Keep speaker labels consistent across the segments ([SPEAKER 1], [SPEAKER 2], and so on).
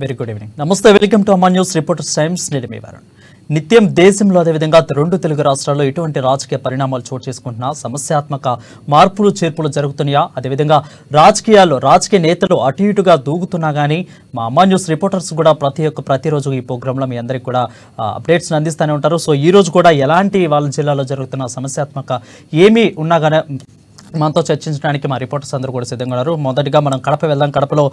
[SPEAKER 1] Very good evening. నమస్తే, welcome to అమ్మా news reporters times. నేను మీ వారన్. నిత్యం దేశంలో అదేవిధంగా రెండు తెలుగు రాష్ట్రాల్లో ఎటువంటి రాజకీయ పరిణామాలు చోటు చేసుకుంటున్నా, సమస్యాత్మక మార్పులు చేర్పులు జరుగుతున్నాయా, అదేవిధంగా రాజకీయ నేతలు అటు ఇటుగా దూకుతున్నా కానీ మా అమ్మా న్యూస్ రిపోర్టర్స్ కూడా ప్రతిరోజు ఈ ప్రోగ్రాంలో మీ అందరికీ కూడా అప్డేట్స్ అందిస్తూనే ఉంటారు. సో ఈ రోజు కూడా ఎలాంటి వాళ్ళ జిల్లాలో జరుగుతున్న సమస్యాత్మక ఏమీ ఉన్నా కానీ మనతో చర్చించడానికి మా రిపోర్టర్స్ అందరూ కూడా సిద్ధంగా ఉన్నారు. మొదటిగా మనం కడప వెళ్దాం. కడపలో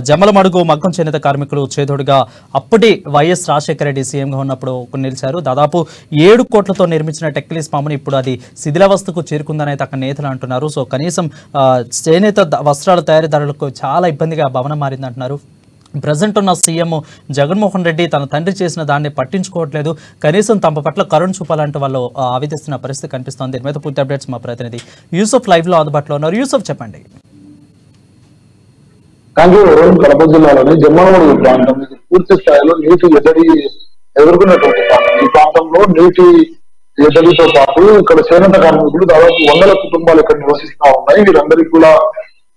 [SPEAKER 1] జమ్మలమడుగు మగ్గం చేనేత కార్మికులు చేదోడుగా అప్పటి వైఎస్ రాజశేఖర రెడ్డి సీఎంగా ఉన్నప్పుడు నిలిచారు. దాదాపు 7 కోట్లతో నిర్మించిన టెక్కిలీస్ పామును ఇప్పుడు అది శిథిలావస్థకు చేరుకుందని అయితే అక్కడ నేతలు అంటున్నారు. సో కనీసం చేనేత వస్త్రాల తయారీదారులకు చాలా ఇబ్బందిగా భవనం మారిందంటున్నారు. ప్రజెంట్ ఉన్న సీఎం జగన్మోహన్ రెడ్డి తన తండ్రి చేసిన దాన్ని పట్టించుకోవట్లేదు, కనీసం తమ పట్ల కరుణ చూపాలంటూ వాళ్ళు ఆవేదిస్తున్న పరిస్థితి కనిపిస్తోంది. దీని మీద పూర్తి అప్డేట్స్ మా ప్రతినిధి యూసఫ్ లైవ్ లో అందుబాటులో ఉన్నారు. యూసఫ్, చెప్పండి.
[SPEAKER 2] కడప జిల్లాలోని జమ్మలమడుగు ప్రాంతం పూర్తి స్థాయిలో నీటి ఎద్దడి ఎదుర్కొన్నటువంటి ప్రాంతం. ఈ ప్రాంతంలో నీటి ఎద్దడితో పాటు ఇక్కడ చేనేత కార్మికులు దాదాపు 100 కుటుంబాలు ఇక్కడ నివసిస్తా ఉన్నాయి. వీరందరికీ కూడా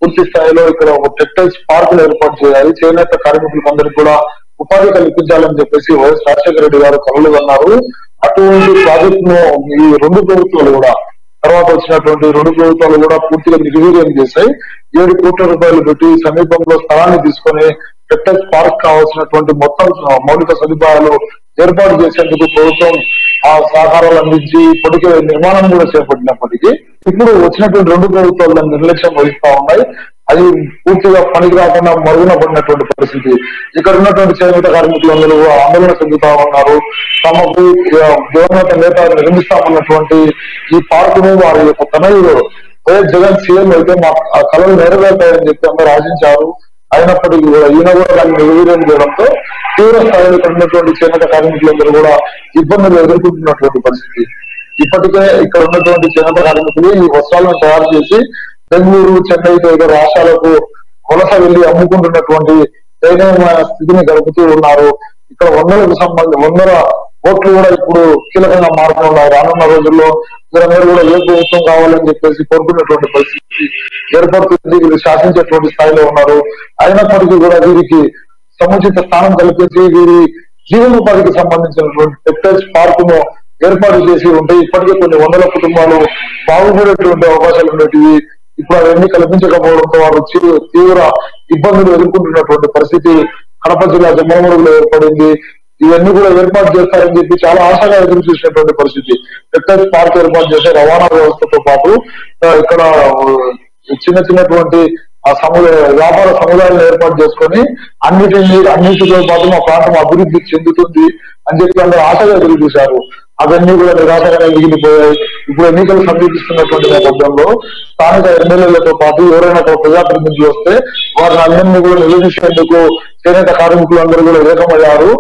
[SPEAKER 2] పూర్తి స్థాయిలో ఇక్కడ ఒక టెక్స్టైల్స్ పార్కులు ఏర్పాటు చేయాలి, చేనేత కార్మికులందరికీ కూడా ఉపాధి కల్పించాలని చెప్పేసి వైఎస్ రాజశేఖర రెడ్డి గారు కలలు అన్నారు. అటువంటి ప్రాజెక్ట్ ను ఈ 2 ప్రభుత్వాలు కూడా తర్వాత వచ్చినటువంటి 2 ప్రభుత్వాలు కూడా పూర్తిగా నిర్వీర్యం చేశాయి. 7 కోట్ల రూపాయలు పెట్టి సమీపంలో స్థలాన్ని తీసుకొని టెక్స్టైల్స్ పార్క్ కావాల్సినటువంటి మొత్తం మౌలిక సదుపాయాలు ఏర్పాటు చేసేందుకు ప్రభుత్వం ఆ సహకారాలు అందించి ఇప్పటికే నిర్మాణం కూడా చేపట్టినప్పటికీ ఇప్పుడు వచ్చినటువంటి 2 ప్రభుత్వాలు నిర్లక్ష్యం వహిస్తా ఉన్నాయి. అది పూర్తిగా పనికి రాకుండా మరుగున పడినటువంటి పరిస్థితి. ఇక్కడ ఉన్నటువంటి చేనేత కార్మికులందరూ ఆందోళన చెందుతా ఉన్నారు. తమకు దివంగత నేత నిర్మిస్తామన్నటువంటి ఈ పార్కును వారి యొక్క తనయుడు వైఎస్ జగన్ సీఎం అయితే మా కళలు నెరవేరుతాయని చెప్పి అందరూ ఆశించారు. అయినప్పటికీ కూడా ఈయన కూడా దాన్ని నిర్వీర్యం చేయడంతో తీవ్ర స్థాయిలో ఇక్కడ ఉన్నటువంటి చేనేత కార్మికులందరూ కూడా ఇబ్బందులు ఎదుర్కొంటున్నటువంటి పరిస్థితి. ఇప్పటికే ఇక్కడ ఉన్నటువంటి చేనేత కార్మికులు ఈ వస్త్రాలను తయారు చేసి బెంగళూరు, చెన్నై తదితర రాష్ట్రాలకు వలస వెళ్లి అమ్ముకుంటున్నటువంటి దయనీయమైన స్థితిని గడుపుతూ ఉన్నారు. ఇక్కడ 100 ఓట్లు కూడా ఇప్పుడు కీలకంగా మారుతున్నారు. రానున్న రోజుల్లో వీరందరూ కూడా ఏ ప్రభుత్వం కావాలని చెప్పేసి కోరుకున్నటువంటి పరిస్థితి ఏర్పడుతుంది. వీళ్ళు శాసించేటువంటి స్థాయిలో ఉన్నారు. అయినప్పటికీ కూడా వీరికి సముచిత స్థానం కల్పించి వీరి జీవనోపాధికి సంబంధించినటువంటి టెక్స్టైల్స్ పార్కును ఏర్పాటు చేసి ఉంటే ఇప్పటికే కొన్ని 100 కుటుంబాలు బాగుపడేటువంటి అవకాశాలు ఉండేటివి. ఇప్పుడు అవన్నీ కల్పించకపోవడంతో వారు తీవ్ర ఇబ్బందులు ఎదుర్కొంటున్నటువంటి పరిస్థితి కడప జిల్లా జమ్మలమడుగులో ఏర్పడింది. ఇవన్నీ కూడా ఏర్పాటు చేస్తారని చెప్పి చాలా ఆశగా ఎదురు చూసినటువంటి పరిస్థితి. టెక్స్టైల్స్ పార్క్ ఏర్పాటు చేసే రవాణా వ్యవస్థతో పాటు ఇక్కడ చిన్నటువంటి వ్యాపార సముదాయాలను ఏర్పాటు చేసుకొని అన్నిటితో పాటు మా ప్రాంతం అభివృద్ధి చెందుతుంది అని చెప్పి అందరూ ఆశగా ఎదురు చూశారు. అవన్నీ కూడా నిరాశగానే మిగిలిపోయాయి. ఇప్పుడు ఎన్నికలు సమీపిస్తున్నటువంటి నేపథ్యంలో స్థానిక ఎమ్మెల్యేలతో పాటు ఎవరైనా ప్రజాప్రతినిధులు వస్తే వారిని అందరినీ కూడా నిలదీసేందుకు చేనేత కార్మికులు అందరూ కూడా ఏకమయ్యారు.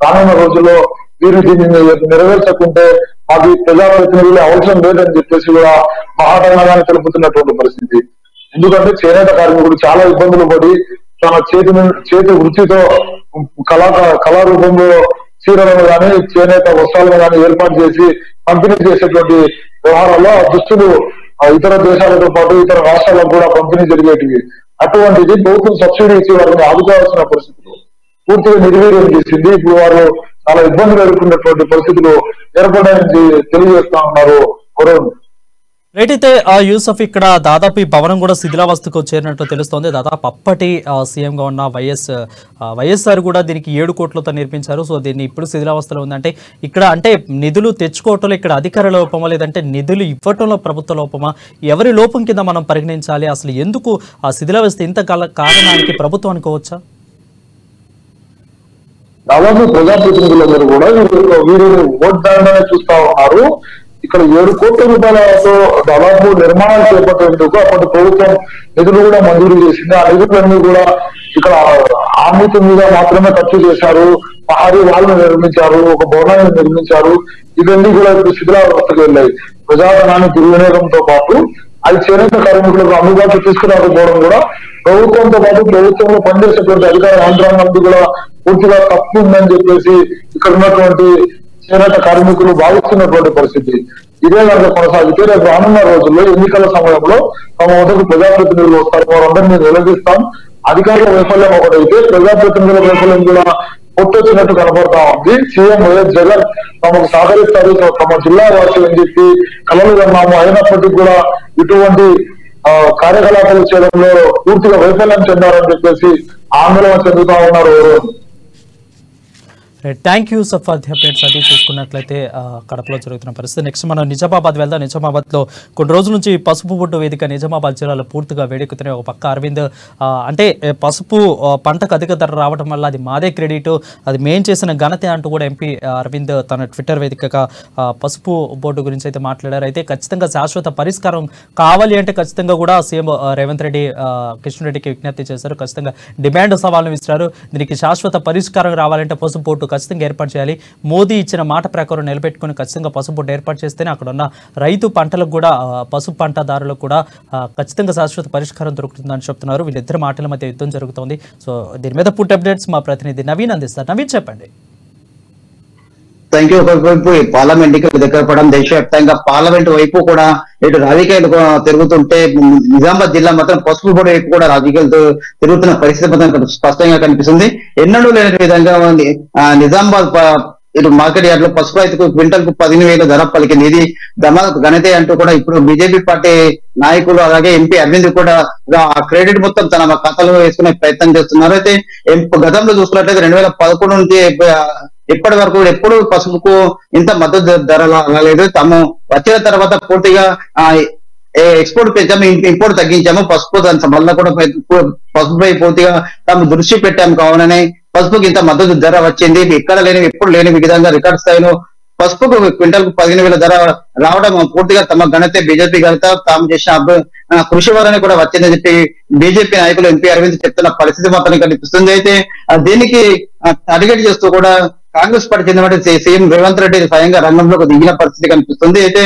[SPEAKER 2] రానున్న రోజుల్లో వీరు దీన్ని నెరవేర్చకుంటే మాకు ప్రజాప్రతినిధులు అవసరం లేదని చెప్పేసి కూడా మహాటంగానే తెలుపుతున్నటువంటి పరిస్థితి. ఎందుకంటే చేనేత కార్మికుడు చాలా ఇబ్బందులు పడి తన చేతి వృత్తితో కళారూపంలో చీరలను కానీ చేనేత వస్త్రాలను కానీ ఏర్పాటు చేసి పంపిణీ చేసేటువంటి వ్యవహారాల్లో దుస్తులు ఇతర దేశాలతో పాటు ఇతర రాష్ట్రాలకు కూడా పంపిణీ జరిగేటివి. అటువంటిది ప్రభుత్వం సబ్సిడీ ఇచ్చి వారిని ఆదుకోవాల్సిన పరిస్థితులు పూర్తిగా నిర్వీర్యం చేసింది. ఇప్పుడు వారు చాలా ఇబ్బందులు ఎదుర్కొన్నటువంటి పరిస్థితులు ఏర్పడాయని తెలియజేస్తా ఉన్నారు.
[SPEAKER 1] రైట్. అయితే యూసఫ్, ఇక్కడ దాదాపు ఈ భవనం కూడా శిథిలావస్థకు చేరినట్టు తెలుస్తోంది. దాదాపు అప్పటి సీఎంగా ఉన్న వైఎస్ఆర్ కూడా దీనికి 7 కోట్లతో నిర్మించారు. సో దీన్ని ఇప్పుడు శిథిలావస్థలో ఉందంటే ఇక్కడ అంటే నిధులు తెచ్చుకోవటంలో ఇక్కడ అధికార లోపమా, లేదంటే నిధులు ఇవ్వటంలో ప్రభుత్వ లోపమా, ఎవరి లోపం కింద మనం పరిగణించాలి? అసలు ఎందుకు ఆ శిథిలావస్థ ఇంత కారణానికి ప్రభుత్వం అనుకోవచ్చా?
[SPEAKER 2] దాదాపు ప్రజాప్రతినిధులందరూ కూడా వీరిని ఓట్ బ్యాంక్ చూస్తా ఉన్నారు. ఇక్కడ 7 కోట్ల రూపాయలతో దాదాపు నిర్మాణాలు చేపట్టేందుకు అప్పటి ప్రభుత్వం నిధులు కూడా మంజూరు చేసింది. ఆ నిధులన్నీ కూడా ఇక్కడ ఆర్మీతి మీద మాత్రమే ఖర్చు చేశారు. పహారీ వాళ్ళు నిర్మించారు, ఒక భవనాన్ని నిర్మించారు. ఇవన్నీ కూడా ఇప్పుడు శిథిలావస్థకు వెళ్ళాయి. ప్రజాధనాన్ని దుర్వినియోగంతో పాటు అది చేనేత కార్మికులకు అందుబాటులో తీసుకురాకపోవడం కూడా ప్రభుత్వంతో పాటు ప్రభుత్వంలో పనిచేసేటువంటి అధికార యంత్రాంగం కూడా పూర్తిగా తప్పు ఉందని చెప్పేసి ఇక్కడ ఉన్నటువంటి చేనేత కార్మికులు భావిస్తున్నటువంటి పరిస్థితి. ఇదే కనుక కొనసాగితే రేపు రానున్న రోజుల్లో ఎన్నికల సమయంలో తమ వద్దకు ప్రజాప్రతినిధులు వస్తారు, వారందరినీ నిలదీస్తాం, అధికారుల వైఫల్యం ఒకటైతే ప్రజాప్రతినిధుల వైఫల్యం కూడా కొట్టొచ్చినట్టు కనబడతా ఉంది. సీఎం వైఎస్ జగన్ తమకు సహకరిస్తారు, తమ జిల్లా వాసులు అని చెప్పి కలలు కన్నాము. అయినప్పటికీ కూడా ఇటువంటి కార్యకలాపాలు చేయడంలో పూర్తిగా వైఫల్యం చెందారని చెప్పేసి ఆందోళన చెందుతా ఉన్నారు.
[SPEAKER 1] Thank you sir for the updates. అది చూసుకున్నట్లయితే కడపలో జరుగుతున్న పరిస్థితి. నెక్స్ట్ మనం నిజామాబాద్ వెళ్దాం. నిజామాబాద్లో కొన్ని రోజుల నుంచి పసుపు బొట్టు వేదిక నిజామాబాద్ జిల్లాలో పూర్తిగా వేడెక్కుతున్నాయి. ఒక పక్క అరవింద్ అంటే పసుపు పంటకు అధిక ధర రావడం వల్ల అది మాదే క్రెడిట్, అది మేం చేసిన ఘనత అంటూ కూడా ఎంపీ అరవింద్ తన ట్విట్టర్ వేదికగా పసుపు బోర్డు గురించి అయితే మాట్లాడారు. అయితే ఖచ్చితంగా శాశ్వత పరిష్కారం కావాలి అంటే ఖచ్చితంగా కూడా సీఎం రేవంత్ రెడ్డి కిషన్ రెడ్డికి విజ్ఞప్తి చేశారు. ఖచ్చితంగా డిమాండ్ సవాల్ను విసిరారు. దీనికి శాశ్వత పరిష్కారం రావాలంటే పసుపు బోర్డు ఖచ్చితంగా ఏర్పాటు చేయాలి. మోదీ ఇచ్చిన మాట ప్రకారం నిలబెట్టుకుని ఖచ్చితంగా పసుపు బోర్డు ఏర్పాటు చేస్తేనే అక్కడ ఉన్న రైతు పంటలకు కూడా పసుపు పంటదారులకు కూడా ఖచ్చితంగా శాశ్వత పరిష్కారం దొరుకుతుందని చెప్తున్నారు. వీళ్ళిద్దరి మాటల మధ్య యుద్ధం జరుగుతోంది. సో దీని మీద పూర్తి అప్డేట్స్ మా ప్రతినిధి నవీన్ అందిస్తారు. నవీన్ చెప్పండి.
[SPEAKER 3] Thank you. ఒకవైపు పార్లమెంట్ ఎన్నికలు దగ్గర పడడం, దేశవ్యాప్తంగా పార్లమెంట్ వైపు కూడా ఇటు రాజకీయాలు తిరుగుతుంటే నిజామాబాద్ జిల్లా మాత్రం పసుపు బోర్డు వైపు కూడా రాజకీయాలతో తిరుగుతున్న పరిస్థితి మాత్రం స్పష్టంగా కనిపిస్తుంది. ఎన్నడూ లేని విధంగా నిజామాబాద్ ఇటు మార్కెట్ యార్డ్ లో పసుపు రైతుకు క్వింటల్ కు 15,000 ధర పలికింది. ఇది ఘనతే అంటూ కూడా ఇప్పుడు బీజేపీ పార్టీ నాయకులు అలాగే ఎంపీ అరవింద్ కూడా ఆ క్రెడిట్ మొత్తం తన ఖాతాలో వేసుకునే ప్రయత్నం చేస్తున్నారు. అయితే గతంలో చూసుకున్నట్లయితే 2011 నుంచి ఇప్పటి వరకు ఎప్పుడు పసుపుకు ఇంత మద్దతు ధర రాలేదు. తాము వచ్చిన తర్వాత పూర్తిగా ఎక్స్పోర్ట్ పెంచాము, ఇంపోర్ట్ తగ్గించాము. పసుపు దాని వల్ల కూడా పసుపుపై పూర్తిగా తాము దృష్టి పెట్టాము. కావుననే పసుపుకి ఇంత మద్దతు ధర వచ్చింది. ఎక్కడ లేని ఎప్పుడు లేని విధంగా రికార్డ్ స్థాయిలో పసుపుకు క్వింటల్ కు 15,000 ధర రావడం పూర్తిగా తమ ఘనతే, బీజేపీ ఘనత, తాము చేసిన కృషి వలన కూడా వచ్చిందని చెప్పి బీజేపీ నాయకులు ఎంపీ అరవింద్ చెప్తున్న పరిస్థితి మాత్రం కనిపిస్తుంది. అయితే దీనికి టార్గెట్ చేస్తూ కూడా కాంగ్రెస్ పార్టీ చెందిన సీఎం రేవంత్ రెడ్డి స్వయంగా రంగంలోకి దిగిన పరిస్థితి కనిపిస్తుంది. అయితే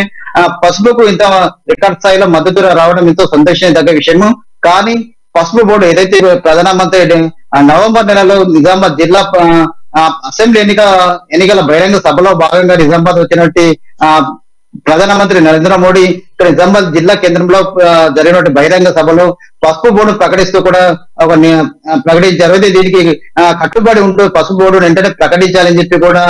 [SPEAKER 3] పసుపుకు ఇంత రికార్డ్ స్థాయిలో మద్దతు రావడం ఎంతో సంతోషించదగ్గ విషయము. కానీ పసుపు బోర్డు ఏదైతే ప్రధానమంత్రి నవంబర్ నెలలో నిజామాబాద్ జిల్లా అసెంబ్లీ ఎన్నికల బహిరంగ సభలో భాగంగా నిజామాబాద్ వచ్చినట్టు ప్రధానమంత్రి నరేంద్ర మోడీ ఇక్కడ నిజామాబాద్ జిల్లా కేంద్రంలో జరిగిన బహిరంగ సభలో పసుపు బోర్డు ప్రకటిస్తూ కూడా ప్రకటించారు. అయితే దీనికి కట్టుబడి ఉంటూ పసుపు బోర్డు వెంటనే ప్రకటించాలని చెప్పి కూడా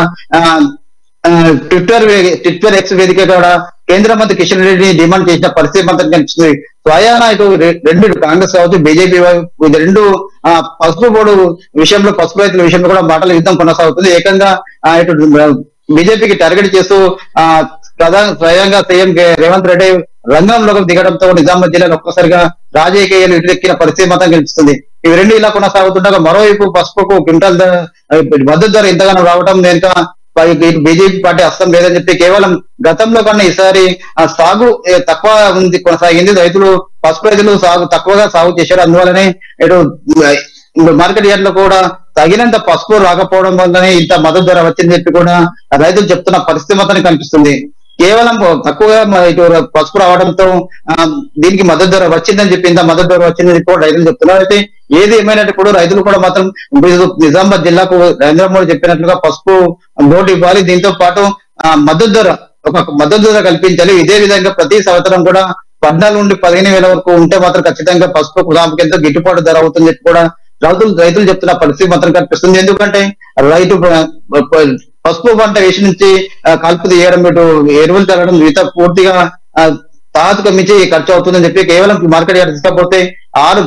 [SPEAKER 3] ట్విట్టర్ ఎక్స్ వేదిక కూడా కేంద్ర మంత్రి కిషన్ రెడ్డిని డిమాండ్ చేసిన పరిస్థితి మాత్రం కనిపిస్తుంది. స్వయానా ఇటు రెండు కాంగ్రెస్ కావచ్చు, బీజేపీ రెండు పసుపు బోర్డు విషయంలో, పసుపు రైతుల విషయంలో కూడా మాటల యుద్ధం కొనసాగుతుంది. ఏకంగా ఇటు బీజేపీకి టార్గెట్ చేస్తూ స్వయంగా సీఎం రేవంత్ రెడ్డి రంగంలోకి దిగడంతో నిజామాబాద్ జిల్లాలో ఒక్కసారిగా రాజకీయాలు ఇటుదెక్కిన పరిస్థితి మాత్రం కనిపిస్తుంది. ఇవి రెండు ఇలా కొనసాగుతుండగా మరోవైపు పసుపుకు క్వింటల్ మద్దతు ధర ఇంతగానో రావడం వెనుక బీజేపీ పార్టీ అస్తం లేదని చెప్పి కేవలం గతంలో కన్నా ఈసారి సాగు తక్కువ ఉంది కొనసాగింది. పసుపు రైతులు తక్కువగా సాగు చేశారు. అందువల్లనే ఇటు మార్కెట్ యార్డ్ లో కూడా తగినంత పసుపు రాకపోవడం వల్లనే ఇంత మద్దతు ధర వచ్చిందని చెప్పి కూడా రైతులు చెప్తున్న పరిస్థితి మాత్రం కనిపిస్తుంది. కేవలం తక్కువగా ఇటు పసుపు రావడంతో దీనికి మద్దతు ధర వచ్చిందని చెప్పి ఇంత మద్దతు ధర వచ్చిందని చెప్పి రైతులు చెప్తున్నారు. అయితే ఏది ఏమైనప్పుడు రైతులు కూడా మాత్రం నిజామాబాద్ జిల్లాకు నరేంద్ర మోడీ చెప్పినట్లుగా పసుపు బోర్డు ఇవ్వాలి. దీంతో పాటు మద్దతు ధర కల్పించాలి. ఇదే విధంగా ప్రతి సంవత్సరం కూడా 14 నుండి 15,000 వరకు ఉంటే మాత్రం ఖచ్చితంగా పసుపు కులాంకి ఎంతో గిట్టుబాటు ధర అవుతుందని చెప్పి కూడా రైతులు చెప్తున్న పరిస్థితి మాత్రం కనిపిస్తుంది. ఎందుకంటే రైతు పసుపు పంట వేసి నుంచి కలుపు తీయడం, ఇటు ఎరువులు తగ్గడం, మిగతా పూర్తిగా తాహతుకు మించి ఖర్చు అవుతుందని చెప్పి కేవలం మార్కెట్ యార్డ్ తీసుకపోతే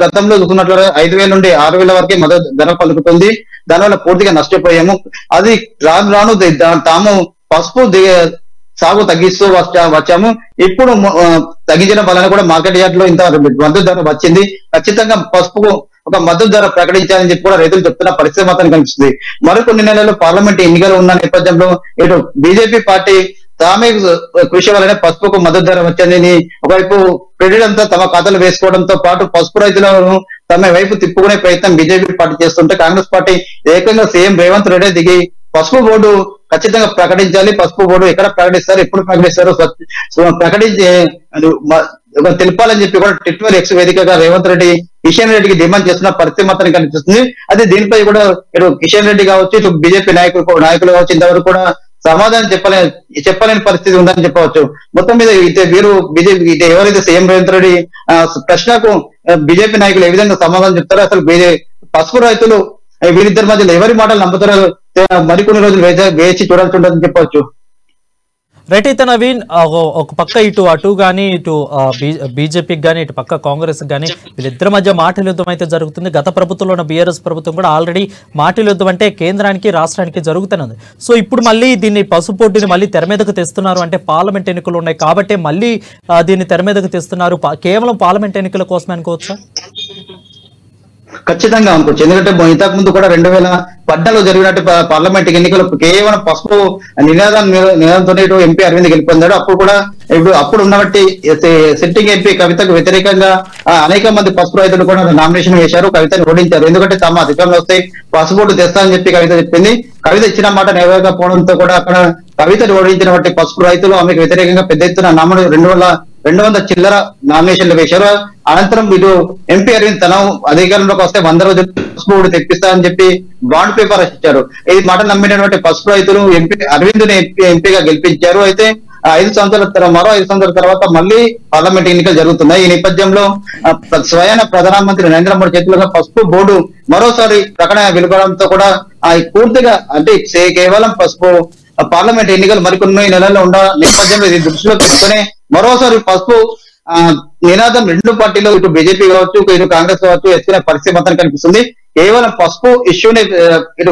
[SPEAKER 3] గతంలో చూసుకున్నట్లుగా 5,000 నుండి 6,000 వరకే మద్దతు ధర పలుకుతుంది. దానివల్ల పూర్తిగా నష్టపోయాము. అది రాను తాము పసుపు సాగు తగ్గిస్తూ వచ్చాము. ఇప్పుడు తగ్గించడం వలన కూడా మార్కెట్ యార్డ్ లో ఇంత మద్దతు ధర వచ్చింది. ఖచ్చితంగా పసుపుకు ఒక మద్దతు ధర ప్రకటించాలని చెప్పి కూడా రైతులు చెప్తున్న పరిస్థితి మాత్రం కనిపిస్తుంది. మరికొన్ని నెలల్లో పార్లమెంట్ ఎన్నికలు ఉన్న నేపథ్యంలో ఇటు బీజేపీ పార్టీ తామే కృషి వల్లనే పసుపుకు మద్దతు ధర వచ్చిందని ఒకవైపు క్రెడిట్ అంతా తమ ఖాతాలు వేసుకోవడంతో పాటు పసుపు రైతులను తమ వైపు తిప్పుకునే ప్రయత్నం బీజేపీ పార్టీ చేస్తుంటే కాంగ్రెస్ పార్టీ ఏకంగా సీఎం రేవంత్ రెడ్డి దిగి పసుపు బోర్డు ఖచ్చితంగా ప్రకటించాలి. పసుపు బోర్డు ఎక్కడ ప్రకటిస్తారు, ఎప్పుడు ప్రకటిస్తారు ప్రకటించి తెలపాలని చెప్పి కూడా ట్విట్టర్ ఎక్స్ వేదికగా రేవంత్ రెడ్డి కిషన్ రెడ్డికి డిమాండ్ చేస్తున్న పరిస్థితి మాత్రం కనిపిస్తుంది. అదే దీనిపై కూడా ఇటు కిషన్ రెడ్డి కావచ్చు, ఇటు బీజేపీ నాయకులు కావచ్చు ఇంతవరకు కూడా సమాధానం చెప్పలేని పరిస్థితి ఉందని చెప్పవచ్చు. మొత్తం మీద వీరు బీజేపీ ఎవరైతే సీఎం రేవంత్ రెడ్డి ప్రశ్నకు బీజేపీ నాయకులు ఏ విధంగా సమాధానం చెప్తారో, అసలు పసుపు రైతులు వీరిద్దరి మధ్యలో ఎవరి మాటలు నమ్ముతారో మరికొన్ని రోజులు వేచి చూడాల్సి ఉంటుందని చెప్పవచ్చు.
[SPEAKER 1] రైట్ అయితే నవీన్, ఒక పక్క ఇటు అటు కానీ ఇటు బీజేపీకి కానీ ఇటు పక్క కాంగ్రెస్ కానీ వీళ్ళిద్దరి మధ్య మాటల యుద్ధం అయితే జరుగుతుంది. గత ప్రభుత్వంలో ఉన్న బీఆర్ఎస్ ప్రభుత్వం కూడా ఆల్రెడీ మాటల యుద్ధం అంటే కేంద్రానికి రాష్ట్రానికి జరుగుతున్నది. సో ఇప్పుడు మళ్ళీ దీన్ని పసుపోటీని మళ్ళీ తెర మీదకు తెస్తున్నారు. అంటే పార్లమెంట్ ఎన్నికలు ఉన్నాయి కాబట్టి మళ్ళీ దీన్ని తెర మీదకు తెస్తున్నారు. కేవలం పార్లమెంట్ ఎన్నికల కోసమే అనుకోవచ్చా?
[SPEAKER 3] ఖచ్చితంగా అనుకోవచ్చు. ఎందుకంటే ఇంతకు ముందు కూడా 2014 జరిగినట్టు పార్లమెంట్ ఎన్నికలు కేవలం పసుపు నినాదంతో ఎంపీ అరవింద్ గెలుపొందాడు. అప్పుడు కూడా అప్పుడు ఉన్నబట్టి సిట్టింగ్ ఎంపీ కవితకు వ్యతిరేకంగా అనేక మంది పసుపు రైతులు కూడా నామినేషన్ వేశారు, కవితను ఓడించారు. ఎందుకంటే తమ అధికారంలో వస్తే పసుపు తెస్తా అని చెప్పి కవిత చెప్పింది. కవిత ఇచ్చిన మాట నెరవేరకపోవడంతో కూడా అక్కడ కవితను ఓడించిన బట్టి పసుపు రైతులు ఆమెకు వ్యతిరేకంగా పెద్ద ఎత్తున 200 చిల్లర నామినేషన్లు వేశారు. అనంతరం ఇటు ఎంపీ అరవింద్ తన అధికారంలోకి వస్తే 100 రోజులు పసుపు తెప్పిస్తా అని చెప్పి బాండ్ పేపర్ ఇచ్చారు. ఈ మాట నమ్మినటువంటి పసుపు రైతులు అరవింద్ ఎంపీగా గెలిపించారు. అయితే 5 సంవత్సరాల మరో 5 సంవత్సరాల తర్వాత మళ్ళీ పార్లమెంట్ ఎన్నికలు జరుగుతున్నాయి. ఈ నేపథ్యంలో స్వయాన ప్రధానమంత్రి నరేంద్ర మోడీ చేతులుగా పసుపు బోర్డు మరోసారి ప్రకటన వెలువడంతో కూడా పూర్తిగా అంటే కేవలం పసుపు పార్లమెంట్ ఎన్నికలు మరికొన్ని నెలల్లో ఉన్న నేపథ్యంలో ఇది దృష్టిలో పెట్టుకుని మరోసారి పసుపు నినాదం రెండు పార్టీలు ఇటు బీజేపీ కావచ్చు ఇటు కాంగ్రెస్ కావచ్చు ఎత్తుకునే పరిస్థితి మాత్రం కనిపిస్తుంది. కేవలం పసుపు ఇష్యూని ఇటు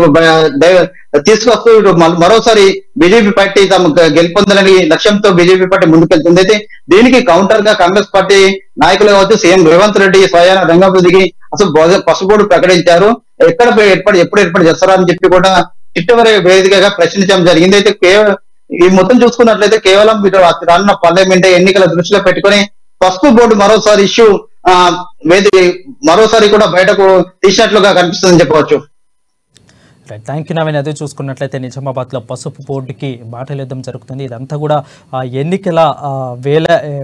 [SPEAKER 3] తీసుకొస్తూ ఇటు మరోసారి బీజేపీ పార్టీ తమ గెలుపొందాలని లక్ష్యంతో బీజేపీ పార్టీ ముందుకెళ్తుంది. అయితే దీనికి కౌంటర్ గా కాంగ్రెస్ పార్టీ నాయకులు కావచ్చు సీఎం రేవంత్ రెడ్డి స్వయాన రంగంలో దిగి అసలు పసుపు బోర్డు ప్రకటించారు. ఎప్పుడు ఏర్పాటు చేస్తారా అని చెప్పి కూడా చిట్టవరి వేదికగా ప్రశ్నించడం జరిగింది. అయితే ఈ మొత్తం చూసుకున్నట్లయితే కేవలం ఇటు రానున్న పార్లమెంట్ ఎన్నికల దృష్టిలో పెట్టుకుని పసుపు బోర్డు మరోసారి ఇష్యూ మరోసారి కూడా బయటకు తీసినట్లుగా కనిపిస్తుందని చెప్పవచ్చు.
[SPEAKER 1] Thank you Naveen. అదే చూసుకున్నట్లయితే నిజామాబాద్లో పసుపు బోర్డుకి మాటల యుద్ధం జరుగుతుంది. ఇదంతా కూడా ఎన్నికల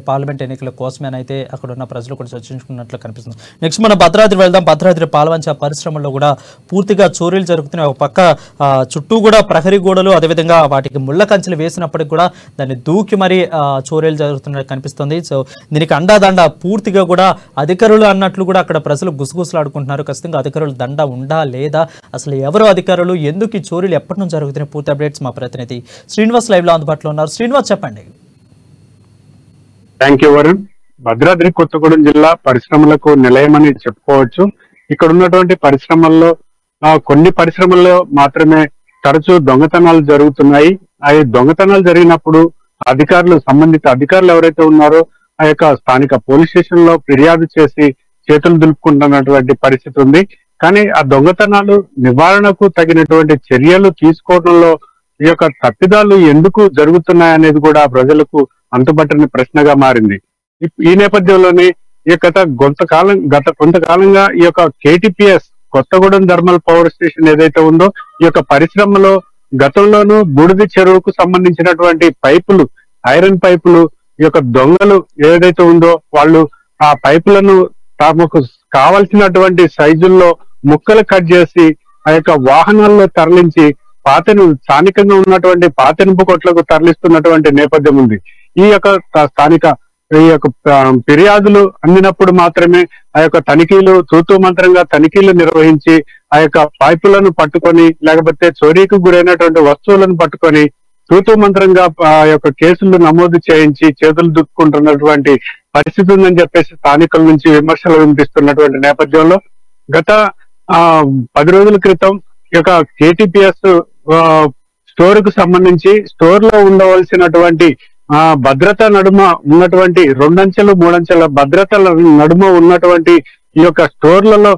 [SPEAKER 1] పార్లమెంట్ ఎన్నికల కోసమేనైతే అక్కడ ఉన్న ప్రజలు కూడా చర్చించుకున్నట్లు కనిపిస్తుంది. నెక్స్ట్ మనం భద్రాద్రి వెళ్దాం. భద్రాద్రి పాల్వంచ పరిశ్రమల్లో కూడా పూర్తిగా చోరీలు జరుగుతున్నాయి. ఒక పక్క చుట్టూ కూడా ప్రహరీ గోడలు అదేవిధంగా వాటికి ముళ్ళ కంచెలు వేసినప్పటికి కూడా దాన్ని దూకి మరీ చోరీలు జరుగుతున్నట్టు కనిపిస్తుంది. సో దీనికి అండాదండ పూర్తిగా కూడా అధికారులు అన్నట్లు కూడా అక్కడ ప్రజలు గుసగుసలాడుకుంటున్నారు. ఖచ్చితంగా అధికారులు దండ ఉందా లేదా, అసలు ఎవరు అధికారులు, ఎందుకు ఈ చోరీలు ఎప్పటి నుంచి జరుగుతున్నాయి, పూర్తి అప్డేట్స్ మా ప్రతినిధి శ్రీనివాస్ లైవ్ లో అందుబాటులో ఉన్నారు. శ్రీనివాస్ చెప్పండి.
[SPEAKER 4] Thank you Varun. భద్రాద్రి కొత్తగూడెం జిల్లా పరిశ్రమలకు నిలయమని చెప్పుకోవచ్చు. ఇక్కడ ఉన్నటువంటి పరిశ్రమల్లో కొన్ని పరిశ్రమల్లో మాత్రమే తరచూ దొంగతనాలు జరుగుతున్నాయి. ఆ దొంగతనాలు జరిగినప్పుడు సంబంధిత అధికారులు ఎవరైతే ఉన్నారో ఆ యొక్క స్థానిక పోలీస్ స్టేషన్ లో ఫిర్యాదు చేసి చేతులు దులుపుకుంటున్నటువంటి పరిస్థితి ఉంది. కానీ ఆ దొంగతనాలు నివారణకు తగినటువంటి చర్యలు తీసుకోవడంలో ఈ యొక్క తప్పిదాలు ఎందుకు జరుగుతున్నాయనేది కూడా ప్రజలకు అంతుబట్టని ప్రశ్నగా మారింది. ఈ నేపథ్యంలోనే గత కొంతకాలంగా ఈ యొక్క KTPS Kothagudem thermal power station ఏదైతే ఉందో ఈ యొక్క పరిశ్రమలో గతంలోనూ బూడిద చెరువుకు సంబంధించినటువంటి పైపులు, ఐరన్ పైపులు ఈ యొక్క దొంగలు ఏదైతే ఉందో వాళ్ళు ఆ పైపులను తమకు కావలసినటువంటి సైజుల్లో ముక్కలు కట్ చేసి ఆ యొక్క వాహనాల్లో తరలించి స్థానికంగా ఉన్నటువంటి పాతెనుపు కొట్లకు తరలిస్తున్నటువంటి నేపథ్యం ఉంది. ఈ యొక్క ఫిర్యాదులు అందినప్పుడు మాత్రమే ఆ యొక్క తూతూ మంత్రంగా తనిఖీలు నిర్వహించి ఆ యొక్క పైపులను పట్టుకొని లేకపోతే చోరీకి గురైనటువంటి వస్తువులను పట్టుకొని తూతూ మంత్రంగా ఆ యొక్క కేసులు నమోదు చేయించి చేతులు దుక్కుకుంటున్నటువంటి పరిస్థితి ఉందని చెప్పేసి స్థానికుల నుంచి విమర్శలు వినిపిస్తున్నటువంటి నేపథ్యంలో గత 10 రోజుల క్రితం ఈ యొక్క KTPS స్టోర్ కు సంబంధించి స్టోర్ లో ఉండవలసినటువంటి భద్రత నడుమ ఉన్నటువంటి 2 అంచెలు 3 అంచెల భద్రత నడుమ ఉన్నటువంటి ఈ యొక్క స్టోర్లలో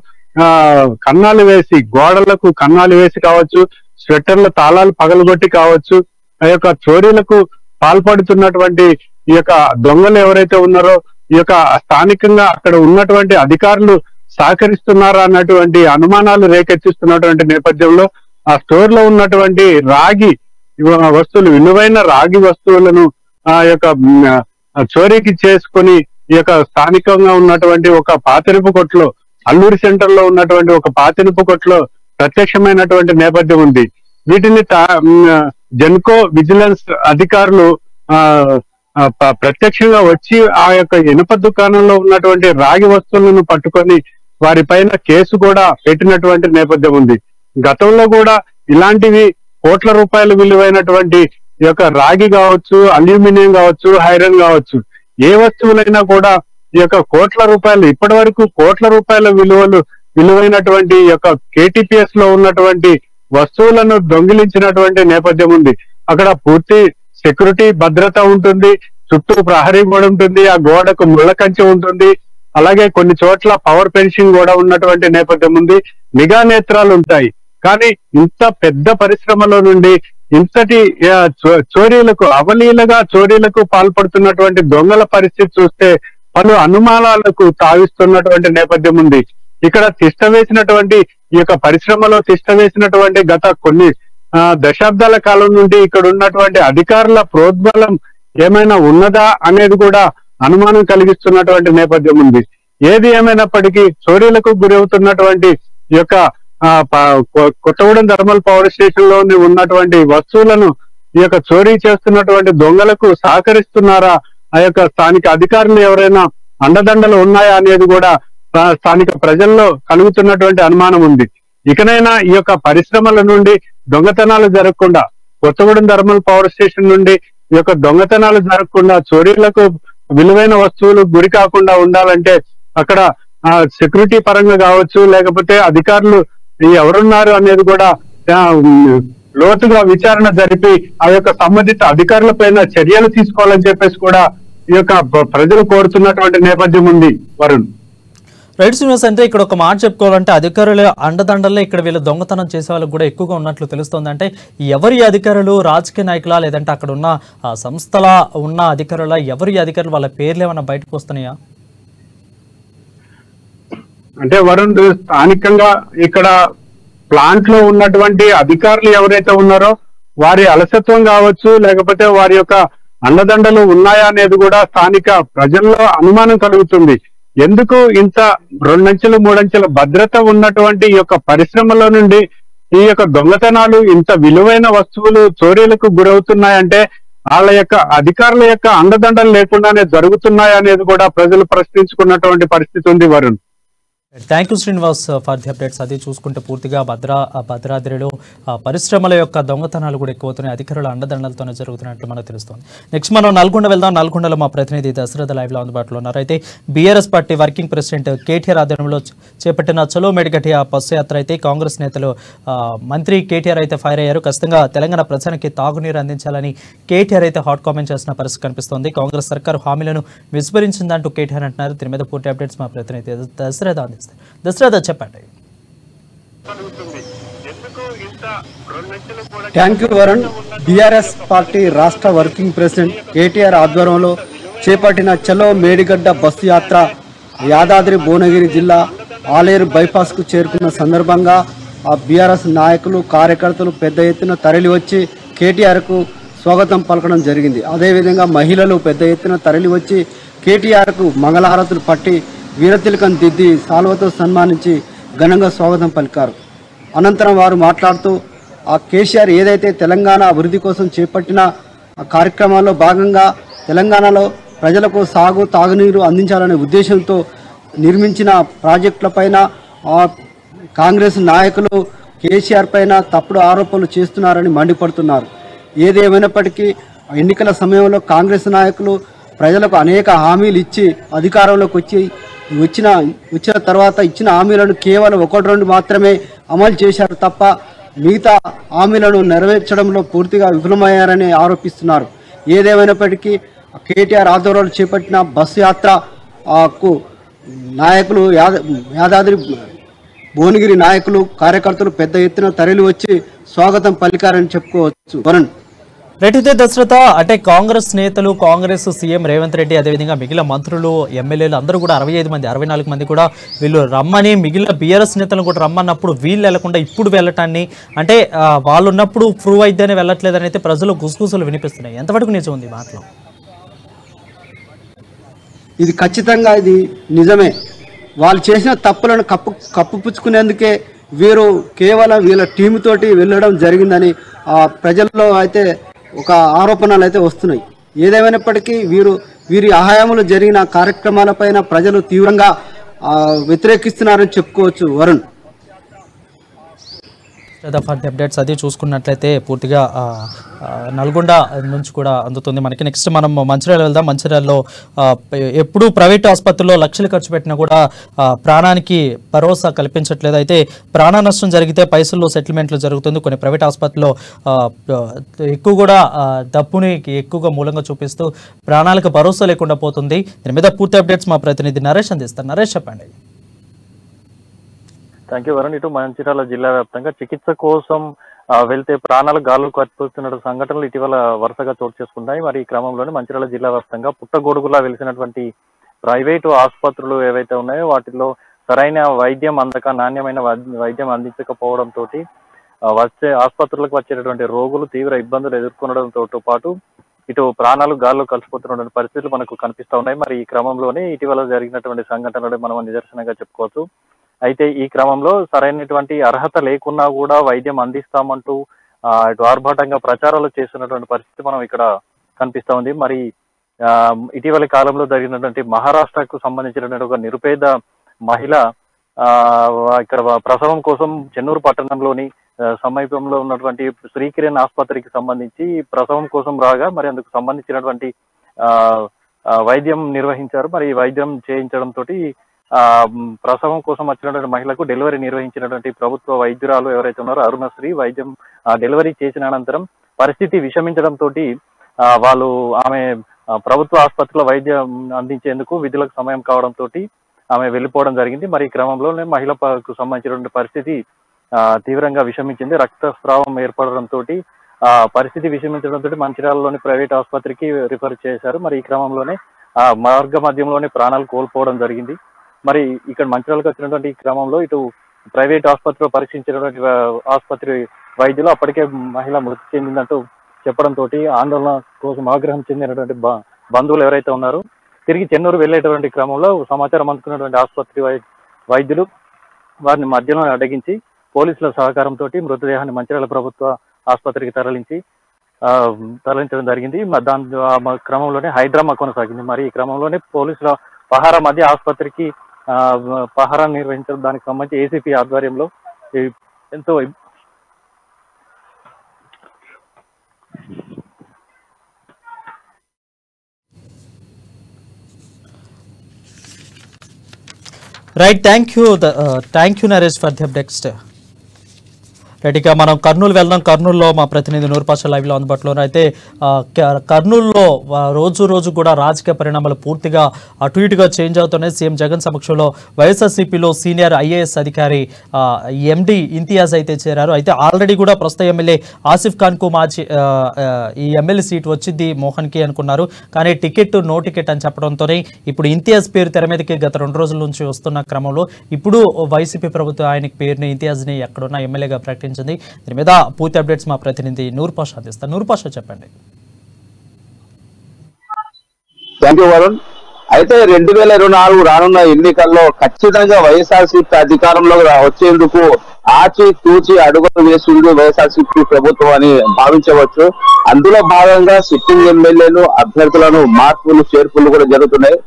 [SPEAKER 4] గోడలకు కన్నాలు వేసి కావచ్చు, స్వెట్టర్ల తాళాలు పగలగొట్టి కావచ్చు, ఆ యొక్క చోరీలకు పాల్పడుతున్నటువంటి ఈ యొక్క దొంగలు ఎవరైతే ఉన్నారో ఈ యొక్క స్థానికంగా అక్కడ ఉన్నటువంటి అధికారులు సహకరిస్తున్నారా అన్నటువంటి అనుమానాలు రేకెత్తిస్తున్నటువంటి నేపథ్యంలో ఆ స్టోర్ లో ఉన్నటువంటి రాగి వస్తువులు, విలువైన రాగి వస్తువులను ఆ యొక్క చోరీకి చేసుకొని ఈ యొక్క స్థానికంగా ఉన్నటువంటి ఒక పాతెనుపు కొట్లో, అల్లూరి సెంటర్ లో ఉన్నటువంటి ఒక పాతెనుపు కొట్లో ప్రత్యక్షమైనటువంటి నేపథ్యం ఉంది. వీటిని జెన్కో విజిలెన్స్ అధికారులు ప్రత్యక్షంగా వచ్చి ఆ యొక్క ఇనుప దుకాణంలో ఉన్నటువంటి రాగి వస్తువులను పట్టుకొని వారిపైన కేసు కూడా పెట్టినటువంటి నేపథ్యం ఉంది. గతంలో కూడా ఇలాంటివి కోట్ల రూపాయల విలువైనటువంటి ఈ యొక్క రాగి కావచ్చు, అల్యూమినియం కావచ్చు, ఐరన్ కావచ్చు, ఏ వస్తువులైనా కూడా ఈ యొక్క కోట్ల రూపాయలు ఇప్పటి వరకు కోట్ల రూపాయల విలువైనటువంటి ఈ యొక్క కేటీపీఎస్ లో ఉన్నటువంటి వస్తువులను దొంగిలించినటువంటి నేపథ్యం ఉంది. అక్కడ పూర్తి సెక్యూరిటీ భద్రత ఉంటుంది, చుట్టూ ప్రహరీ గోడ ఉంటుంది, ఆ గోడకు ముళ్ళ కంచె ఉంటుంది, అలాగే కొన్ని చోట్ల పవర్ ఫెన్సింగ్ కూడా ఉన్నటువంటి నేపథ్యం ఉంది, నిఘా నేత్రాలు ఉంటాయి. కానీ ఇంత పెద్ద పరిశ్రమలో నుండి ఇంతటి చోరీలకు అవలీలగా చోరీలకు పాల్పడుతున్నటువంటి దొంగల పరిస్థితి చూస్తే పలు అనుమానాలకు తావిస్తున్నటువంటి నేపథ్యం ఉంది. ఇక్కడ తిష్ట వేసినటువంటి ఈ యొక్క పరిశ్రమలో తిష్ట వేసినటువంటి గత కొన్ని దశాబ్దాల కాలం నుండి ఇక్కడ ఉన్నటువంటి అధికారుల ప్రోద్బలం ఏమైనా ఉన్నదా అనేది కూడా అనుమానం కలిగిస్తున్నటువంటి నేపథ్యం ఉంది. ఏది ఏమైనప్పటికీ చోరీలకు గురవుతున్నటువంటి ఈ యొక్క కొత్తగూడెం థర్మల్ పవర్ స్టేషన్ లో ఉన్నటువంటి వస్తువులను ఈ యొక్క చోరీ చేస్తున్నటువంటి దొంగలకు సహకరిస్తున్నారా, ఆ యొక్క స్థానిక అధికారులు ఎవరైనా అండదండలు ఉన్నాయా అనేది కూడా స్థానిక ప్రజల్లో కలుగుతున్నటువంటి అనుమానం ఉంది. ఇకనైనా ఈ యొక్క పరిశ్రమల నుండి దొంగతనాలు జరగకుండా, కొత్తగూడెం థర్మల్ పవర్ స్టేషన్ నుండి ఈ యొక్క దొంగతనాలు జరగకుండా, చోరీలకు విలువైన వస్తువులు గురి కాకుండా ఉండాలంటే అక్కడ సెక్యూరిటీ పరంగా కావచ్చు, లేకపోతే అధికారులు ఎవరున్నారు అనేది కూడా లోతుగా విచారణ జరిపి ఆ యొక్క సంబంధిత అధికారుల పైన చర్యలు తీసుకోవాలని చెప్పేసి కూడా ఈ యొక్క ప్రజలు కోరుతున్నటువంటి నేపథ్యం ఉంది. వరుణ్,
[SPEAKER 1] రైట్ శ్రీనివాస్, అంటే ఇక్కడ ఒక మాట చెప్పుకోవాలంటే అధికారుల అండదండల్లో ఇక్కడ వీళ్ళు దొంగతనం చేసే వాళ్ళకి కూడా ఎక్కువగా ఉన్నట్లు తెలుస్తుంది. అంటే ఎవరి అధికారులు, రాజకీయ నాయకులా లేదంటే అక్కడ ఉన్న సంస్థల ఉన్న అధికారుల, ఎవరి అధికారులు, వాళ్ళ పేర్లు ఏమైనా బయటకు వస్తున్నాయా?
[SPEAKER 4] అంటే వరుణ్, స్థానికంగా ఇక్కడ ప్లాంట్ లో ఉన్నటువంటి అధికారులు ఎవరైతే ఉన్నారో వారి అలసత్వం కావచ్చు, లేకపోతే వారి యొక్క అండదండలు ఉన్నాయా అనేది కూడా స్థానిక ప్రజల్లో అనుమానం కలుగుతుంది. ఎందుకు ఇంత 2 అంచెలు 3 అంచెల భద్రత ఉన్నటువంటి ఈ యొక్క పరిశ్రమలో నుండి ఈ యొక్క దొంగతనాలు, ఇంత విలువైన వస్తువులు చోరీలకు గురవుతున్నాయంటే వాళ్ళ యొక్క అధికారుల యొక్క అండదండలు లేకుండానే జరుగుతున్నాయి అనేది కూడా ప్రజలు ప్రశ్నించుకున్నటువంటి పరిస్థితి ఉంది. Varun,
[SPEAKER 1] thank you Srinivas for the updates. అది చూసుకుంటే పూర్తిగా భద్రాద్రిలో పరిశ్రమల యొక్క దొంగతనాలు కూడా ఎక్కువవుతున్నాయి, అధికారుల అండదండలతోనే జరుగుతున్నట్లు మనకు తెలుస్తుంది. నెక్స్ట్ మనం నల్గొండ వెళ్దాం. నల్గొండలో మా ప్రతినిధి దశరథ లైవ్లో అందుబాటులో ఉన్నారు. అయితే BRS party working president KTR ఆధ్వర్యంలో చేపట్టిన చలో మేడిగడ్డ బస్సు యాత్ర అయితే కాంగ్రెస్ నేతలు మంత్రి కేటీఆర్ అయితే ఫైర్ అయ్యారు. ఖచ్చితంగా తెలంగాణ ప్రజలకి తాగునీరు అందించాలని కేటీఆర్ అయితే హాట్ కామెంట్ చేసిన పరిస్థితి కనిపిస్తోంది. కాంగ్రెస్ సర్కారు హామీలను విస్మరించిందంటూ కేటీఆర్ అంటున్నారు. దీని మీద పూర్తి అప్డేట్స్ మా ప్రతినిధి దశరథ అందిస్తారు. దశరథ, చెప్పండి.
[SPEAKER 5] Thank you Varun. BRS party రాష్ట్ర వర్కింగ్ ప్రెసిడెంట్ కేటీఆర్ ఆధ్వర్యంలో చేపట్టిన చలో మేడిగడ్డ బస్సు యాత్ర యాదాద్రి భువనగిరి జిల్లా ఆలేరు బైపాస్కు చేరుకున్న సందర్భంగా ఆ బీఆర్ఎస్ నాయకులు, కార్యకర్తలు పెద్ద ఎత్తున తరలి వచ్చి కేటీఆర్కు స్వాగతం పలకడం జరిగింది. అదేవిధంగా మహిళలు పెద్ద ఎత్తున తరలి వచ్చి కేటీఆర్కు మంగళహారతులు పట్టి వీరతిలకం దిద్ది సాల్వతో సన్మానించి ఘనంగా స్వాగతం పలికారు. అనంతరం వారు మాట్లాడుతూ ఆ కేసీఆర్ ఏదైతే తెలంగాణ అభివృద్ధి కోసం చేపట్టిన కార్యక్రమాల్లో భాగంగా తెలంగాణలో ప్రజలకు తాగునీరు అందించాలనే ఉద్దేశంతో నిర్మించిన ప్రాజెక్టులపైన కాంగ్రెస్ నాయకులు కేసీఆర్ పైన తప్పుడు ఆరోపణలు చేస్తున్నారని మండిపడుతున్నారు. ఏదేమైనప్పటికీ ఎన్నికల సమయంలో కాంగ్రెస్ నాయకులు ప్రజలకు అనేక హామీలు ఇచ్చి అధికారంలోకి వచ్చిన తర్వాత ఇచ్చిన హామీలను కేవలం 1-2 మాత్రమే అమలు చేశారు తప్ప మిగతా హామీలను నెరవేర్చడంలో పూర్తిగా విఫలమయ్యారని ఆరోపిస్తున్నారు. ఏదేమైనప్పటికీ కేటీఆర్ ఆధ్వర్యంలో చేపట్టిన బస్సు యాత్రకు నాయకులు, యాదాద్రి భువనగిరి నాయకులు, కార్యకర్తలు పెద్ద ఎత్తున తరలి వచ్చి స్వాగతం పలికారని చెప్పుకోవచ్చు. వరుణ్,
[SPEAKER 1] రైట్. దశరథ, అంటే కాంగ్రెస్ నేతలు, కాంగ్రెస్ సీఎం రేవంత్ రెడ్డి, అదేవిధంగా మిగిలిన మంత్రులు, ఎమ్మెల్యేలు అందరూ కూడా 65 మంది 64 మంది కూడా వీళ్ళు రమ్మని, మిగిలిన బీఆర్ఎస్ నేతలను కూడా రమ్మన్నప్పుడు వీళ్ళు వెళ్లకుండా ఇప్పుడు వెళ్ళటాన్ని, అంటే వాళ్ళు ఉన్నప్పుడు ప్రూవ్ అయితేనే వెళ్ళట్లేదని అయితే ప్రజలు గుసగుసలు వినిపిస్తున్నాయి. ఎంతవరకు నిజం ఉంది మాటలో?
[SPEAKER 5] ఇది ఖచ్చితంగా ఇది నిజమే. వాళ్ళు చేసిన తప్పులను కప్పుపుచ్చుకునేందుకే వీరు కేవలం వీళ్ళ టీముతోటి వెళ్ళడం జరిగిందని ప్రజల్లో అయితే ఒక ఆరోపణలు అయితే వస్తున్నాయి. ఏదేమైనప్పటికీ వీరి హయాంలో జరిగిన కార్యక్రమాలపైన ప్రజలు తీవ్రంగా వ్యతిరేకిస్తున్నారని చెప్పుకోవచ్చు. వరుణ్,
[SPEAKER 1] అప్డేట్స్ అది చూసుకున్నట్లయితే పూర్తిగా నల్గొండ నుంచి కూడా అందుతుంది మనకి. నెక్స్ట్ మనం మంచిర్యాల వెళ్దాం. మంచిర్యాలలో ఎప్పుడు ప్రైవేట్ ఆసుపత్రుల్లో లక్షలు ఖర్చు పెట్టినా కూడా ప్రాణానికి భరోసా కల్పించట్లేదు. అయితే ప్రాణ నష్టం జరిగితే పైసల్లో సెటిల్మెంట్లు జరుగుతుంది. కొన్ని ప్రైవేట్ ఆసుపత్రుల్లో ఎక్కువ కూడా డబ్బుని ఎక్కువగా మూలంగా చూపిస్తూ ప్రాణాలకు భరోసా లేకుండా పోతుంది. దీని మీద పూర్తి అప్డేట్స్ మా ప్రతినిధి నరేష్ అందిస్తారు. నరేష్, చెప్పండి.
[SPEAKER 6] Thank you Varun. ఇటు మంచిర్యాల జిల్లా వ్యాప్తంగా చికిత్స కోసం వెళ్తే ప్రాణాలు గాలు కట్టుతున్న సంఘటనలు ఇటీవల వరుసగా చోటు చేసుకుంటాయి. మరి ఈ క్రమంలోనే మంచిర్యాల జిల్లా వ్యాప్తంగా పుట్టగొడుగులా వెలిసినటువంటి ప్రైవేటు ఆసుపత్రులు ఏవైతే ఉన్నాయో వాటిలో సరైన వైద్యం అందక, నాణ్యమైన వైద్యం అందించకపోవడంతో ఆసుపత్రులకు వచ్చేటటువంటి రోగులు తీవ్ర ఇబ్బందులు ఎదుర్కొనడంతో పాటు ఇటు ప్రాణాలు గాల్లో కలిసిపోతున్నటువంటి పరిస్థితులు మనకు కనిపిస్తా ఉన్నాయి. మరి ఈ క్రమంలోనే ఇటీవల జరిగినటువంటి సంఘటనలు మనం నిదర్శనంగా చెప్పుకోవచ్చు. అయితే ఈ క్రమంలో సరైనటువంటి అర్హత లేకున్నా కూడా వైద్యం అందిస్తామంటూ ఇటు ఆర్భాటంగా ప్రచారాలు చేస్తున్నటువంటి పరిస్థితి మనం ఇక్కడ కనిపిస్తా ఉంది. మరి ఇటీవలి కాలంలో జరిగినటువంటి మహారాష్ట్రకు సంబంధించినటువంటి ఒక నిరుపేద మహిళ ఇక్కడ ప్రసవం కోసం చెన్నూరు పట్టణంలోని సమీపంలో ఉన్నటువంటి శ్రీకిరణ్ ఆసుపత్రికి సంబంధించి ప్రసవం కోసం రాగా మరి అందుకు సంబంధించినటువంటి వైద్యం నిర్వహించారు. మరి వైద్యం చేయించడంతో ప్రసవం కోసం వచ్చినటువంటి మహిళకు డెలివరీ నిర్వహించినటువంటి ప్రభుత్వ వైద్యురాలు ఎవరైతే ఉన్నారో అరుణశ్రీ వైద్యం డెలివరీ చేసిన అనంతరం పరిస్థితి విషమించడంతో వాళ్ళు ఆమె ప్రభుత్వ ఆసుపత్రిలో వైద్యం అందించేందుకు విధులకు సమయం కావడంతో ఆమె వెళ్ళిపోవడం జరిగింది. మరి ఈ క్రమంలోనే మహిళకు సంబంధించినటువంటి పరిస్థితి తీవ్రంగా విషమించింది. రక్తస్రావం ఏర్పడడంతో పరిస్థితి విషమించడంతో మంచిర్యాలలోని ప్రైవేట్ ఆసుపత్రికి రిఫర్ చేశారు. మరి ఈ క్రమంలోనే మార్గ మధ్యంలోనే ప్రాణాలు కోల్పోవడం జరిగింది. మరి ఇక్కడ మంచిర్యాలకు వచ్చినటువంటి ఈ క్రమంలో ఇటు ప్రైవేట్ ఆసుపత్రిలో పరీక్షించినటువంటి ఆసుపత్రి వైద్యులు అప్పటికే మహిళ మృతి చెందిందంటూ చెప్పడంతో ఆందోళన కోసం ఆగ్రహం చెందినటువంటి బంధువులు ఎవరైతే ఉన్నారో తిరిగి చెన్నూరు వెళ్లేటువంటి క్రమంలో సమాచారం అందుకున్నటువంటి ఆసుపత్రి వైద్యులు వారిని మధ్యలో అడ్డగించి పోలీసుల సహకారంతో మృతదేహాన్ని మంచిర్యాల ప్రభుత్వ ఆసుపత్రికి తరలించడం జరిగింది. దాని క్రమంలోనే హైడ్రామా కొనసాగింది. మరి ఈ క్రమంలోనే పోలీసుల పహారా మధ్య ఆసుపత్రికి పహారా నిర్వహించడం దానికి సంబంధించి ఏసీపీ ఆధ్వర్యంలో ఎంతో
[SPEAKER 1] right. Thank you Naresh for the updates. Right, ఇక మనం కర్నూలు వెళ్దాం. కర్నూలులో మా ప్రతినిధి నూర్పాషా లైవ్లో అందుబాటులో అయితే కర్నూలులో రోజు కూడా రాజకీయ పరిణామాలు పూర్తిగా అటు ఇటుగా చేంజ్ అవుతున్నాయి. సీఎం జగన్ సమక్షంలో వైఎస్ఆర్సీపీలో సీనియర్ ఐఏఎస్ అధికారి ఎండి ఇంతియాజ్ అయితే చేరారు. అయితే ఆల్రెడీ కూడా ప్రస్తుత ఎమ్మెల్యే ఆసిఫ్ ఖాన్కు ఈ ఎమ్మెల్యే సీట్ వచ్చింది మోహన్కి అనుకున్నారు. కానీ నో టికెట్ అని చెప్పడంతోనే ఇప్పుడు ఇంతియాజ్ పేరు తెర మీదకి గత 2 రోజుల నుంచి వస్తున్న క్రమంలో ఇప్పుడు వైసీపీ ప్రభుత్వం ఆయనకి పేరుని ఇంతియాజ్ని ఎక్కడున్న ఎమ్మెల్యేగా ప్రకటించింది. దీని మీద పూర్తి అప్డేట్స్ మా ప్రతినిధి నూర్పాషా అందిస్తారు. నూర్పాషా, చెప్పండి.
[SPEAKER 7] Thank you Varun. అయితే 2024 రానున్న ఎన్నికల్లో ఖచ్చితంగా వైఎస్ఆర్సీపీ అధికారంలో వచ్చేందుకు ఆచితూచి అడుగులు వేసింది వైఎస్ఆర్సీపీ ప్రభుత్వం అని భావించవచ్చు. అందులో భాగంగా సిట్టింగ్ ఎమ్మెల్యేలు అభ్యర్థులను మార్పులు చేర్పులు కూడా జరుగుతున్నాయి.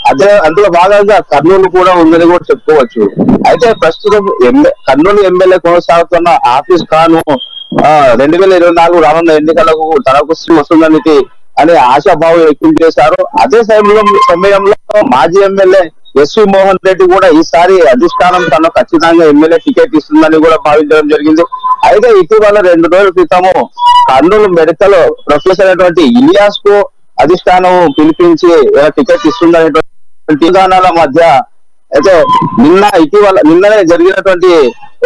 [SPEAKER 7] అదే అందులో భాగంగా కర్నూలు కూడా ఉందని కూడా చెప్పుకోవచ్చు. అయితే ప్రస్తుతం కర్నూలు ఎమ్మెల్యే కొనసాగుతున్న ఆఫీస్ ఖాన్ 2024 రానున్న ఎన్నికలకు తనకు వస్తుందని అనే ఆశాభావం వ్యక్తం చేశారు. అదే సమయంలో మాజీ ఎమ్మెల్యే ఎస్వి మోహన్ రెడ్డి కూడా ఈసారి అధిష్టానం తనకు ఖచ్చితంగా ఎమ్మెల్యే టికెట్ ఇస్తుందని కూడా భావించడం జరిగింది. అయితే ఇటీవల 2 రోజుల క్రితము కర్నూలు మెడికల్ ప్రొఫెసర్ అయినటువంటి ఇలియాస్ కు అధిష్టానం పిలిపించి టికెట్ ఇస్తుందనేటువంటి విధానాల మధ్య అయితే నిన్ననే జరిగినటువంటి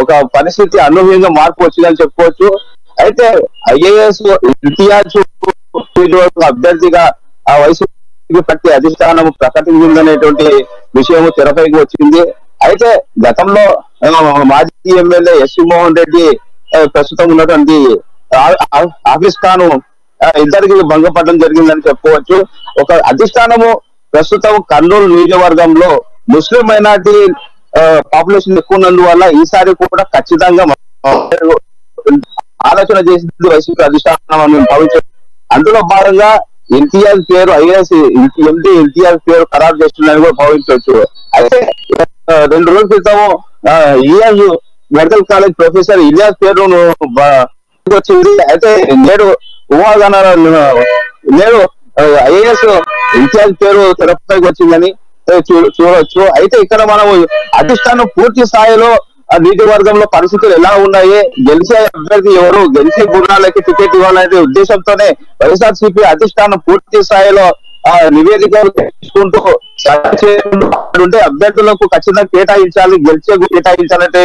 [SPEAKER 7] ఒక పరిస్థితి అనూహ్యంగా మార్పు వచ్చిందని చెప్పుకోవచ్చు. అయితే ఐఏఎస్ ఇంతియాజ్ అభ్యర్థిగా ఆ వైసీపీ పార్టీ అధిష్టానం ప్రకటించిందనేటువంటి విషయం తెరపైకి వచ్చింది. అయితే గతంలో మాజీ ఎమ్మెల్యే ఎస్వి మోహన్ రెడ్డి ప్రస్తుతం ఉన్నటువంటి ఆఫీస్ ఖాన్ ఇద్దరికి భంగపడడం జరిగిందని చెప్పుకోవచ్చు. ఒక అధిష్టానము ప్రస్తుతం కర్నూలు నియోజకవర్గంలో ముస్లిం మైనార్టీ పాపులేషన్ ఎక్కువ ఉన్నందువల్ల ఈసారి కూడా ఖచ్చితంగా ఆలోచన చేసింది వైసీపీ అధిష్టానం అని భావించారు. అందులో భాగంగా ఎన్టీఆర్ పేరు ఐఏఎస్ ఎండి ఎన్టీఆర్ పేరు ఖరారు చేస్తుందని కూడా భావించవచ్చు. అయితే 2 రోజుల క్రితం ES medical college professor Ilyas పేరు వచ్చింది. అయితే నేడు ఐఏఎస్ ఎన్టీఆర్ పేరు తెరపైకి వచ్చిందని చూడవచ్చు. అయితే ఇక్కడ మనం అధిష్టానం పూర్తి స్థాయిలో నియోజకవర్గంలో పరిస్థితులు ఎలా ఉన్నాయి, గెలిచే అభ్యర్థి ఎవరు, గెలిచే గుణాలకి టికెట్ ఇవ్వాలనే ఉద్దేశంతోనే వైఎస్ఆర్సీపీ అధిష్టానం పూర్తి స్థాయిలో నివేదికలు తీసుకుంటూ ఉంటే అభ్యర్థులకు ఖచ్చితంగా కేటాయించాలి, గెలిచే కేటాయించాలంటే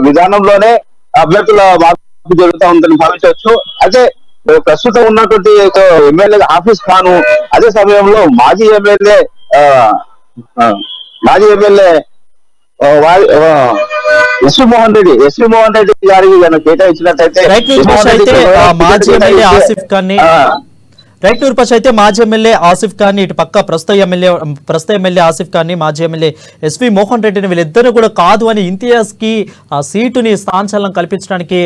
[SPEAKER 7] విధానంలోనే అభ్యర్థుల మార్పు జరుగుతూ ఉందని భావించవచ్చు. అయితే ప్రస్తుతం ఉన్నటువంటి ఎమ్మెల్యే ఆఫీస్ ఖాను, అదే సమయంలో మాజీ ఎమ్మెల్యే ఎస్వి మోహన్ రెడ్డి గారికి కేటాయించినట్టయితే
[SPEAKER 1] రైట్ నూర్పచ్ అయితే మాజీ ఎమ్మెల్యే ఆసిఫ్ ఖాన్, ఇటు పక్క ప్రస్తుత ఎమ్మెల్యే ఆసిఫ్ ఖాన్ ని, మాజీ ఎమ్మెల్యే ఎస్వి మోహన్ రెడ్డిని వీళ్ళిద్దరు కూడా కాదు అని ఇంతియాజ్ కి సీటుని స్థానచలనం కల్పించడానికి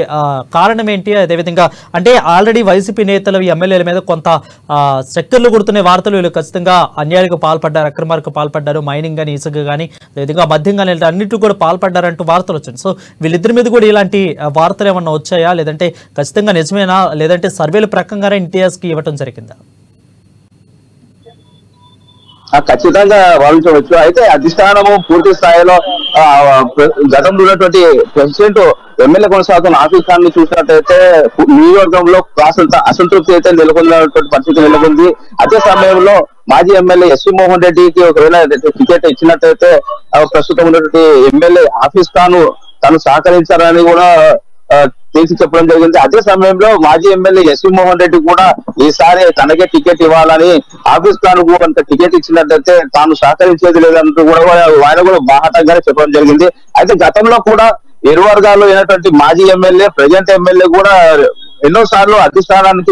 [SPEAKER 1] కారణం ఏంటి? అదేవిధంగా అంటే ఆల్రెడీ వైసీపీ నేతలు ఈ ఎమ్మెల్యేల మీద కొంత చక్కర్లు కొడుతున్న వార్తలు, వీళ్ళు ఖచ్చితంగా అన్యాయాలకు పాల్పడ్డారు, అక్రమాలకు పాల్పడ్డారు, మైనింగ్ కానీ ఇసుక కానీ అదేవిధంగా మద్యం కానీ అన్నింటికి కూడా పాల్పడ్డారంటూ వార్తలు వచ్చాయి. సో వీళ్ళిద్దరి మీద కూడా ఇలాంటి వార్తలు ఏమన్నా వచ్చాయా, లేదంటే ఖచ్చితంగా నిజమేనా, లేదంటే సర్వేల ప్రకారంగానే ఇంతియాజ్ కి ఇవ్వడం జరిగింది?
[SPEAKER 7] ఖచ్చితంగా భావించవచ్చు. అయితే అధిష్టానము పూర్తి స్థాయిలో గతంలో ఉన్నటువంటి ప్రెసిడెంట్ ఎమ్మెల్యే కొనసాగుతున్న ఆఫీస్ ఖాన్ ని చూసినట్టయితే నియోజకవర్గంలో అసంతృప్తి అయితే నెలకొన్నటువంటి పరిస్థితి నెలకొంది. అదే సమయంలో మాజీ ఎమ్మెల్యే ఎస్వి మోహన్ రెడ్డికి ఒకవేళ టికెట్ ఇచ్చినట్టయితే ప్రస్తుతం ఉన్నటువంటి ఎమ్మెల్యే ఆఫీస్ ఖాన్ తను సహకరించారని కూడా తెలిసి చెప్పడం జరిగింది. అదే సమయంలో మాజీ ఎమ్మెల్యే ఎస్వి మోహన్ రెడ్డి కూడా ఈసారి తనకే టికెట్ ఇవ్వాలని ఆఫీస్ ఖాన్ అంత టికెట్ ఇచ్చినట్టయితే తాను సహకరించేది లేదంటూ కూడా ఆయన కూడా బాహటంగానే చెప్పడం జరిగింది. అయితే గతంలో కూడా ఇరు వర్గాల్లో అయినటువంటి మాజీ ఎమ్మెల్యే, ప్రజెంట్ ఎమ్మెల్యే కూడా ఎన్నో సార్లు అధిష్టానానికి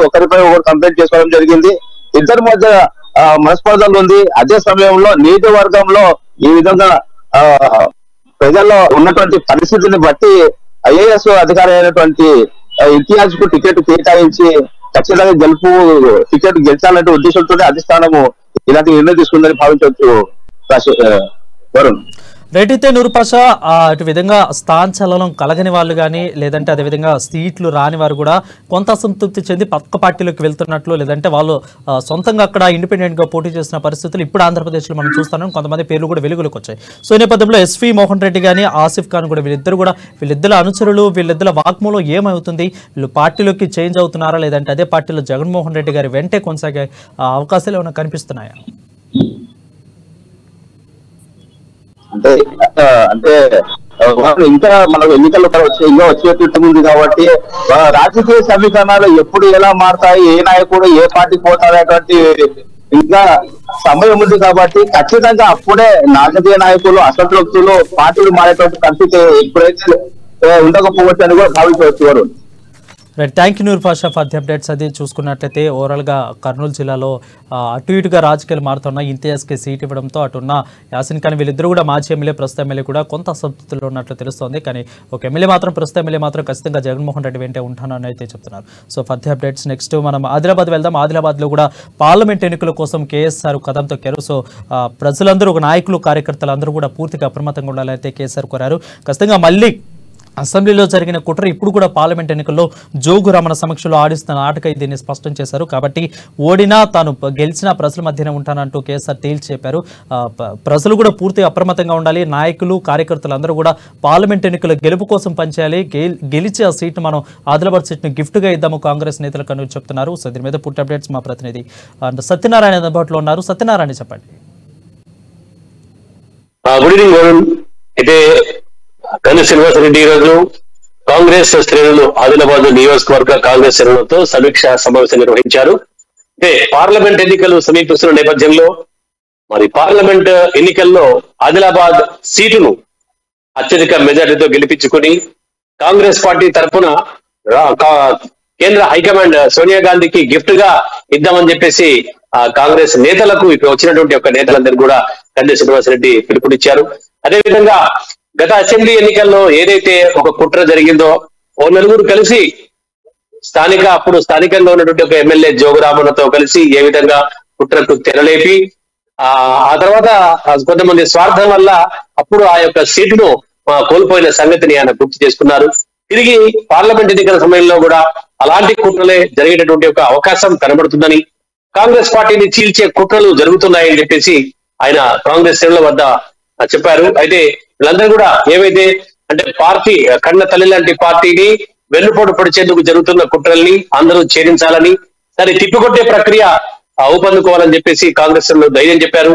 [SPEAKER 7] ఒకరిపై ఒకరు కంప్లైంట్ చేసుకోవడం జరిగింది. ఇద్దరి మధ్య మనస్పర్ధలు ఉంది. అదే సమయంలో నియోజకవర్గంలో ఈ విధంగా ప్రజల్లో ఉన్నటువంటి పరిస్థితిని బట్టి ఐఏఎస్ అధికారి అయినటువంటి ఇంతియాజ్ కు టికెట్ కేటాయించి ఖచ్చితంగా టికెట్ గెలిచాలంటే ఉద్దేశంతో అధిష్టానము ఇలాంటి నిర్ణయం తీసుకుందని భావించవచ్చు. వరుణ్
[SPEAKER 1] రైట్ అయితే నూరుపాషా అటు విధంగా స్థానచలనం కలగని వాళ్ళు కానీ, లేదంటే అదేవిధంగా సీట్లు రాని వారు కూడా కొంత అసంతృప్తి చెంది పక్క పార్టీలోకి వెళ్తున్నట్లు, లేదంటే వాళ్ళు సొంతంగా అక్కడ ఇండిపెండెంట్ గా పోటీ చేసిన పరిస్థితులు ఇప్పుడు ఆంధ్రప్రదేశ్లో మనం చూస్తున్నాం. కొంతమంది పేర్లు కూడా వెలుగులోకి వచ్చాయి. సో ఈ నేపథ్యంలో ఎస్వి మోహన్ రెడ్డి కానీ ఆసిఫ్ ఖాన్ కూడా వీళ్ళిద్దరు అనుచరులు, వీళ్ళిద్దరు వాగ్మూలం ఏమవుతుంది? వీళ్ళు పార్టీలోకి చేంజ్ అవుతున్నారా, లేదంటే అదే పార్టీలో జగన్మోహన్ రెడ్డి గారి వెంటే కొనసాగే అవకాశాలు ఏమైనా కనిపిస్తున్నాయా?
[SPEAKER 7] అంటే ఇంకా మనకు ఎన్నికలు వచ్చేటట్టు ఉంది కాబట్టి రాజకీయ సమీకరణాలు ఎప్పుడు ఎలా మారుతాయి, ఏ నాయకుడు ఏ పార్టీకి పోతారనేటువంటి ఇంకా సమయం ఉంది కాబట్టి ఖచ్చితంగా అప్పుడే రాజకీయ నాయకులు అసంతృప్తులు పార్టీలు మారేటువంటి పరిస్థితి ఎప్పుడైతే ఉండకపోవచ్చు అని కూడా భావించవచ్చు.
[SPEAKER 1] Right, thank you Noorpasha for the updates. అది చూసుకున్నట్లయితే ఓవరాల్గా కర్నూలు జిల్లాలో అటు ఇటుగా రాజకీయాలు మారుతున్న ఇంతియాజ్కి సీట్ ఇవ్వడంతో అటున్న యాసిన్ ఖాన్ వీళ్ళిద్దరు కూడా మాజీ ఎమ్మెల్యే, ప్రస్తుత ఎమ్మెల్యే కూడా కొంత అసంతృప్తిలో ఉన్నట్లు తెలుస్తోంది. కానీ ఒక ప్రస్తుత ఎమ్మెల్యే మాత్రం ఖచ్చితంగా జగన్మోహన్ రెడ్డి వెంటే ఉంటానని అయితే చెప్తున్నారు. So for the updates next మనం ఆదిలాబాద్ వెళ్దాం. ఆదిలాబాద్లో కూడా పార్లమెంట్ ఎన్నికల కోసం కేఎస్ఆర్ కదం తొక్కారు. సో ప్రజలందరూ, ఒక నాయకులు, కార్యకర్తలు అందరూ కూడా పూర్తిగా అప్రమత్తంగా ఉండాలైతే కేఎస్ఆర్ కోరారు. ఖచ్చితంగా మళ్ళీ అసెంబ్లీలో జరిగిన కుట్ర ఇప్పుడు కూడా పార్లమెంట్ ఎన్నికల్లో జోగు రమణ సమక్షంలో ఆడిస్తున్న నాటక దీన్ని స్పష్టం చేశారు. కాబట్టి ఓడినా తాను గెలిచినా ప్రజల మధ్యనే ఉంటానంటూ కేసీఆర్ తేల్చి చెప్పారు. ప్రజలు కూడా పూర్తిగా అప్రమత్తంగా ఉండాలి. నాయకులు, కార్యకర్తలు అందరూ కూడా పార్లమెంట్ ఎన్నికల గెలుపు కోసం పనిచేయాలి. గెలిచి ఆ సీట్ మనం ఆదిలాబాద్ సీట్ను గిఫ్ట్గా ఇద్దాము కాంగ్రెస్ నేతలు కను చెప్తున్నారు. సో దీని మీద పూర్తి అప్డేట్స్ మా ప్రతినిధి సత్యనారాయణ అందుబాటులో ఉన్నారు. సత్యనారాయణ చెప్పండి.
[SPEAKER 8] Good evening Varun. అయితే కన్ను శ్రీనివాసరెడ్డి ఈరోజు కాంగ్రెస్ శ్రేణులు ఆదిలాబాద్ నియోజకవర్గ కాంగ్రెస్ శ్రేణులతో సమీక్ష సమావేశం నిర్వహించారు. అంటే పార్లమెంట్ ఎన్నికలు సమీపిస్తున్న నేపథ్యంలో మరి పార్లమెంట్ ఎన్నికల్లో ఆదిలాబాద్ సీటును అత్యధిక మెజార్టీతో గెలిపించుకుని కాంగ్రెస్ పార్టీ తరఫున కేంద్ర హైకమాండ్ సోనియా గాంధీకి గిఫ్ట్ గా ఇద్దామని చెప్పేసి కాంగ్రెస్ నేతలకు ఇప్పుడు వచ్చినటువంటి ఒక నేతలందరికీ కూడా కన్ను శ్రీనివాసరెడ్డి పిలుపునిచ్చారు. అదేవిధంగా గత అసెంబ్లీ ఎన్నికల్లో ఏదైతే ఒక కుట్ర జరిగిందో, ఓ నలుగురు కలిసి అప్పుడు స్థానికంగా ఉన్నటువంటి ఒక ఎమ్మెల్యే జోగురామన్నతో కలిసి ఏ విధంగా కుట్రకు తెరలేపి ఆ తర్వాత కొంతమంది స్వార్థం వల్ల అప్పుడు ఆ యొక్క సీటును కోల్పోయిన సంగతిని ఆయన గుర్తు చేసుకున్నారు. తిరిగి పార్లమెంట్ ఎన్నికల సమయంలో కూడా అలాంటి కుట్రలే జరిగేటటువంటి ఒక అవకాశం కనబడుతుందని, కాంగ్రెస్ పార్టీని చీల్చే కుట్రలు జరుగుతున్నాయని చెప్పేసి ఆయన కాంగ్రెస్ శ్రేణుల వద్ద చెప్పారు. అయితే వీళ్ళందరూ కూడా ఏవైతే అంటే పార్టీ కన్న తల్లి లాంటి పార్టీని వెన్నుపోటు పొడిచేందుకు జరుగుతున్న కుట్రల్ని అందరూ ఛేదించాలని, దాన్ని తిప్పికొట్టే ప్రక్రియ ఊపందుకోవాలని చెప్పేసి కాంగ్రెస్ శ్రేణులు ధైర్యం చెప్పారు.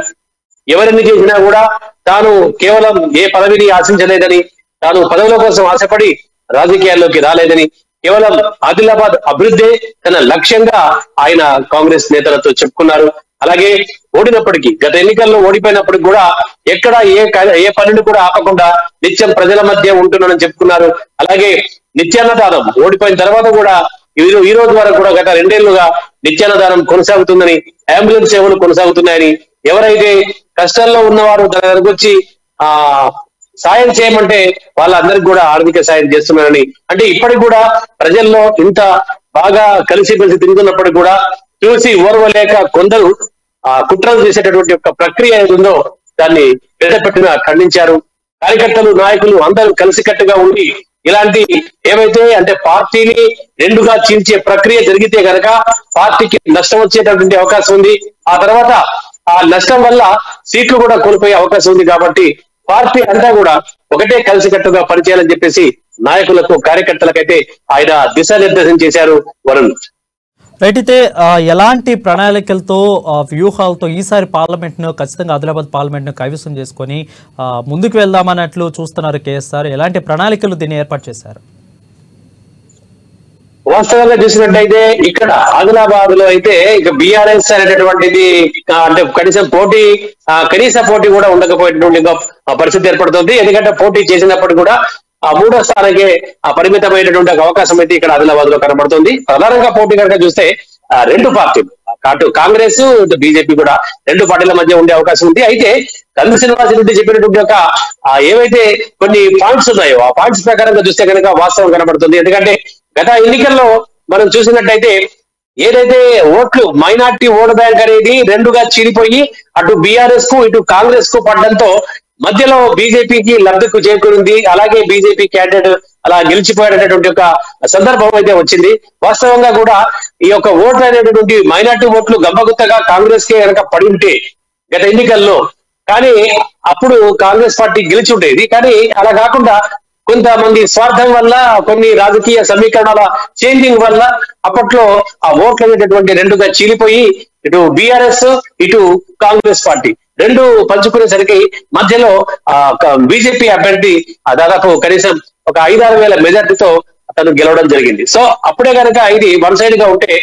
[SPEAKER 8] ఎవరిని చేసినా కూడా తాను కేవలం ఏ పదవిని ఆశించలేదని, తాను పదవుల కోసం ఆశపడి రాజకీయాల్లోకి రాలేదని, కేవలం ఆదిలాబాద్ అభివృద్ధి తన లక్ష్యంగా ఆయన కాంగ్రెస్ నేతలతో చెప్పుకున్నారు. అలాగే ఓడినప్పటికీ, గత ఎన్నికల్లో ఓడిపోయినప్పటికీ కూడా ఎక్కడ ఏ పనిని కూడా ఆపకుండా నిత్యం ప్రజల మధ్య ఉంటున్నానని చెప్పుకున్నారు. అలాగే నిత్యాన్నదానం ఓడిపోయిన తర్వాత కూడా ఈ రోజు వరకు కూడా గత 2 ఏళ్లుగా నిత్యాన్నదానం కొనసాగుతుందని, అంబులెన్స్ సేవలు కొనసాగుతున్నాయని, ఎవరైతే కష్టాల్లో ఉన్నవారు తన దగ్గరకు వచ్చి సాయం చేయమంటే వాళ్ళందరికీ కూడా ఆర్థిక సాయం చేస్తున్నారని, అంటే ఇప్పటికి కూడా ప్రజల్లో ఇంత బాగా కలిసిమెలిసి తిరుగుతున్నప్పటికీ కూడా చూసి ఓర్వలేక కొందరు కుట్రలు చేసేటటువంటి ఒక ప్రక్రియ ఏదుందో దాన్ని పెద్దపెట్టిన ఖండించారు. కార్యకర్తలు, నాయకులు అందరూ కలిసికట్టుగా ఉండి ఇలాంటి ఏవైతే అంటే పార్టీని రెండుగా చీల్చే ప్రక్రియ జరిగితే కనుక పార్టీకి నష్టం వచ్చేటటువంటి అవకాశం ఉంది. ఆ తర్వాత ఆ నష్టం వల్ల సీట్లు కూడా కోల్పోయే అవకాశం ఉంది. కాబట్టి పార్టీ అంతా కూడా ఒకటే కలిసికట్టుగా పనిచేయాలని చెప్పేసి నాయకులకు, కార్యకర్తలకైతే ఆయన దిశానిర్దేశం చేశారు. వరుణ్,
[SPEAKER 1] రైట్. అయితే ఎలాంటి ప్రణాళికలతో, వ్యూహాలతో ఈసారి పార్లమెంట్ను ఖచ్చితంగా ఆదిలాబాద్ పార్లమెంట్ను కైవసం చేసుకొని ముందుకు వెళ్దామన్నట్లు చూస్తున్నారు కేఎస్ఆర్? ఎలాంటి ప్రణాళికలు దీన్ని ఏర్పాటు చేశారు?
[SPEAKER 8] వాస్తవంగా చూసినట్టయితే ఇక్కడ ఆదిలాబాద్ లో అయితే ఇక బీఆర్ఎస్ అనేటటువంటిది అంటే కనీస పోటీ కూడా ఉండకపోయేటువంటి పరిస్థితి ఏర్పడుతుంది. ఎందుకంటే పోటీ చేసినప్పటికీ కూడా ఆ 3వ స్థానానికి పరిమితమైనటువంటి అవకాశం అయితే ఇక్కడ ఆదిలాబాద్ లో కనబడుతుంది. ప్రధానంగా పోటీ కనుక చూస్తే 2 పార్టీలు, అటు కాంగ్రెస్, ఇటు బీజేపీ కూడా 2 పార్టీల మధ్య ఉండే అవకాశం ఉంది. అయితే కంది శ్రీనివాసరెడ్డి చెప్పినటువంటి ఒక ఏవైతే కొన్ని పాయింట్స్ ఉన్నాయో ఆ పాయింట్స్ ప్రకారంగా చూస్తే కనుక వాస్తవం కనబడుతుంది. ఎందుకంటే గత ఎన్నికల్లో మనం చూసినట్టయితే ఏదైతే ఓట్లు మైనార్టీ ఓట్ బ్యాంక్ అనేది 2గా చీలిపోయి అటు బీఆర్ఎస్ కు ఇటు కాంగ్రెస్ కు పడడంతో మధ్యలో బీజేపీకి లబ్ధికు చేకూరింది. అలాగే బీజేపీ క్యాండిడేట్ అలా గెలిచిపోయేటటువంటి ఒక సందర్భం అయితే వచ్చింది. వాస్తవంగా కూడా ఈ యొక్క ఓట్లు అనేటటువంటి మైనార్టీ ఓట్లు గంపగుత్తగా కాంగ్రెస్ కే కనుక పడి ఉంటే గత ఎన్నికల్లో, కానీ అప్పుడు కాంగ్రెస్ పార్టీ గెలిచి ఉండేది. కానీ అలా కాకుండా కొంతమంది స్వార్థం వల్ల, కొన్ని రాజకీయ సమీకరణాల చేంజింగ్ వల్ల అప్పట్లో ఆ ఓట్లు అనేటటువంటి 2గా చీలిపోయి ఇటు బీఆర్ఎస్ ఇటు కాంగ్రెస్ పార్టీ 2 పంచుకునేసరికి మధ్యలో బీజేపీ అభ్యర్థి దాదాపు కనీసం ఒక 5-6 వేల మెజార్టీతో అతను గెలవడం జరిగింది. సో అప్పుడే కనుక ఇది వన్ సైడ్ గా ఉంటే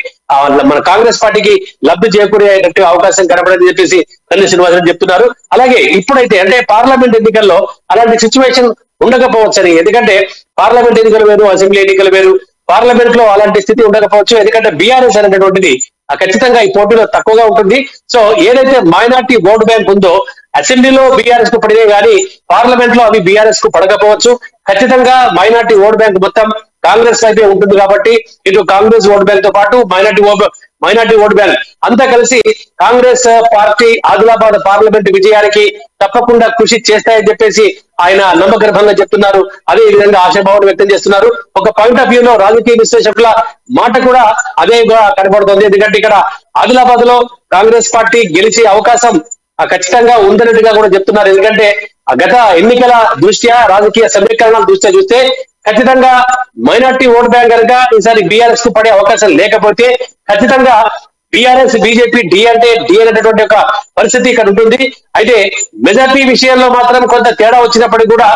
[SPEAKER 8] మన కాంగ్రెస్ పార్టీకి లబ్ధి చేకూరేటట్టు అవకాశం కనబడదని చెప్పేసి కంది శ్రీనివాసరెడ్డి చెప్తున్నారు. అలాగే ఇప్పుడైతే అంటే పార్లమెంట్ ఎన్నికల్లో అలాంటి సిచ్యువేషన్ ఉండకపోవచ్చని, ఎందుకంటే పార్లమెంట్ ఎన్నికలు వేరు, అసెంబ్లీ ఎన్నికలు వేరు. పార్లమెంట్ లో అలాంటి స్థితి ఉండకపోవచ్చు. ఎందుకంటే బీఆర్ఎస్ అనేటటువంటిది ఖచ్చితంగా ఈ పోటీలో తక్కువగా ఉంటుంది. సో ఏదైతే మైనార్టీ ఓట్ బ్యాంక్ ఉందో అసెంబ్లీలో బీఆర్ఎస్ కు పడినే కానీ పార్లమెంట్ లో అవి బీఆర్ఎస్ కు పడకపోవచ్చు. ఖచ్చితంగా మైనార్టీ ఓట్ బ్యాంక్ మొత్తం కాంగ్రెస్ వైపే ఉంటుంది. కాబట్టి ఇటు కాంగ్రెస్ ఓట్ బ్యాంక్ తో పాటు మైనార్టీ ఓట్ బ్యాంక్ అంతా కలిసి కాంగ్రెస్ పార్టీ ఆదిలాబాద్ పార్లమెంట్ విజయానికి తప్పకుండా కృషి చేస్తాయని చెప్పేసి ఆయన నమ్మకర్భంగా చెప్తున్నారు. అదే విధంగా ఆశాభావం వ్యక్తం చేస్తున్నారు. ఒక పాయింట్ ఆఫ్ వ్యూ లో రాజకీయ విశ్లేషకుల మాట కూడా అదే కనబడుతుంది. ఎందుకంటే ఇక్కడ ఆదిలాబాద్ లో కాంగ్రెస్ పార్టీ గెలిచే అవకాశం ఖచ్చితంగా ఉందన్నట్టుగా కూడా చెప్తున్నారు. ఎందుకంటే గత ఎన్నికల దృష్ట్యా, రాజకీయ సమీకరణాల దృష్ట్యా చూస్తే ఖచ్చితంగా మైనార్టీ ఓట్ బ్యాంక్ కనుక ఈసారి బీఆర్ఎస్ కు పడే అవకాశం లేకపోతే ఖచ్చితంగా బీఆర్ఎస్ బీజేపీ డి అంటే డి అనేటటువంటి ఒక పరిస్థితి ఇక్కడ ఉంటుంది. అయితే మెజార్టీ విషయంలో మాత్రం కొంత తేడా వచ్చినప్పటికీ కూడా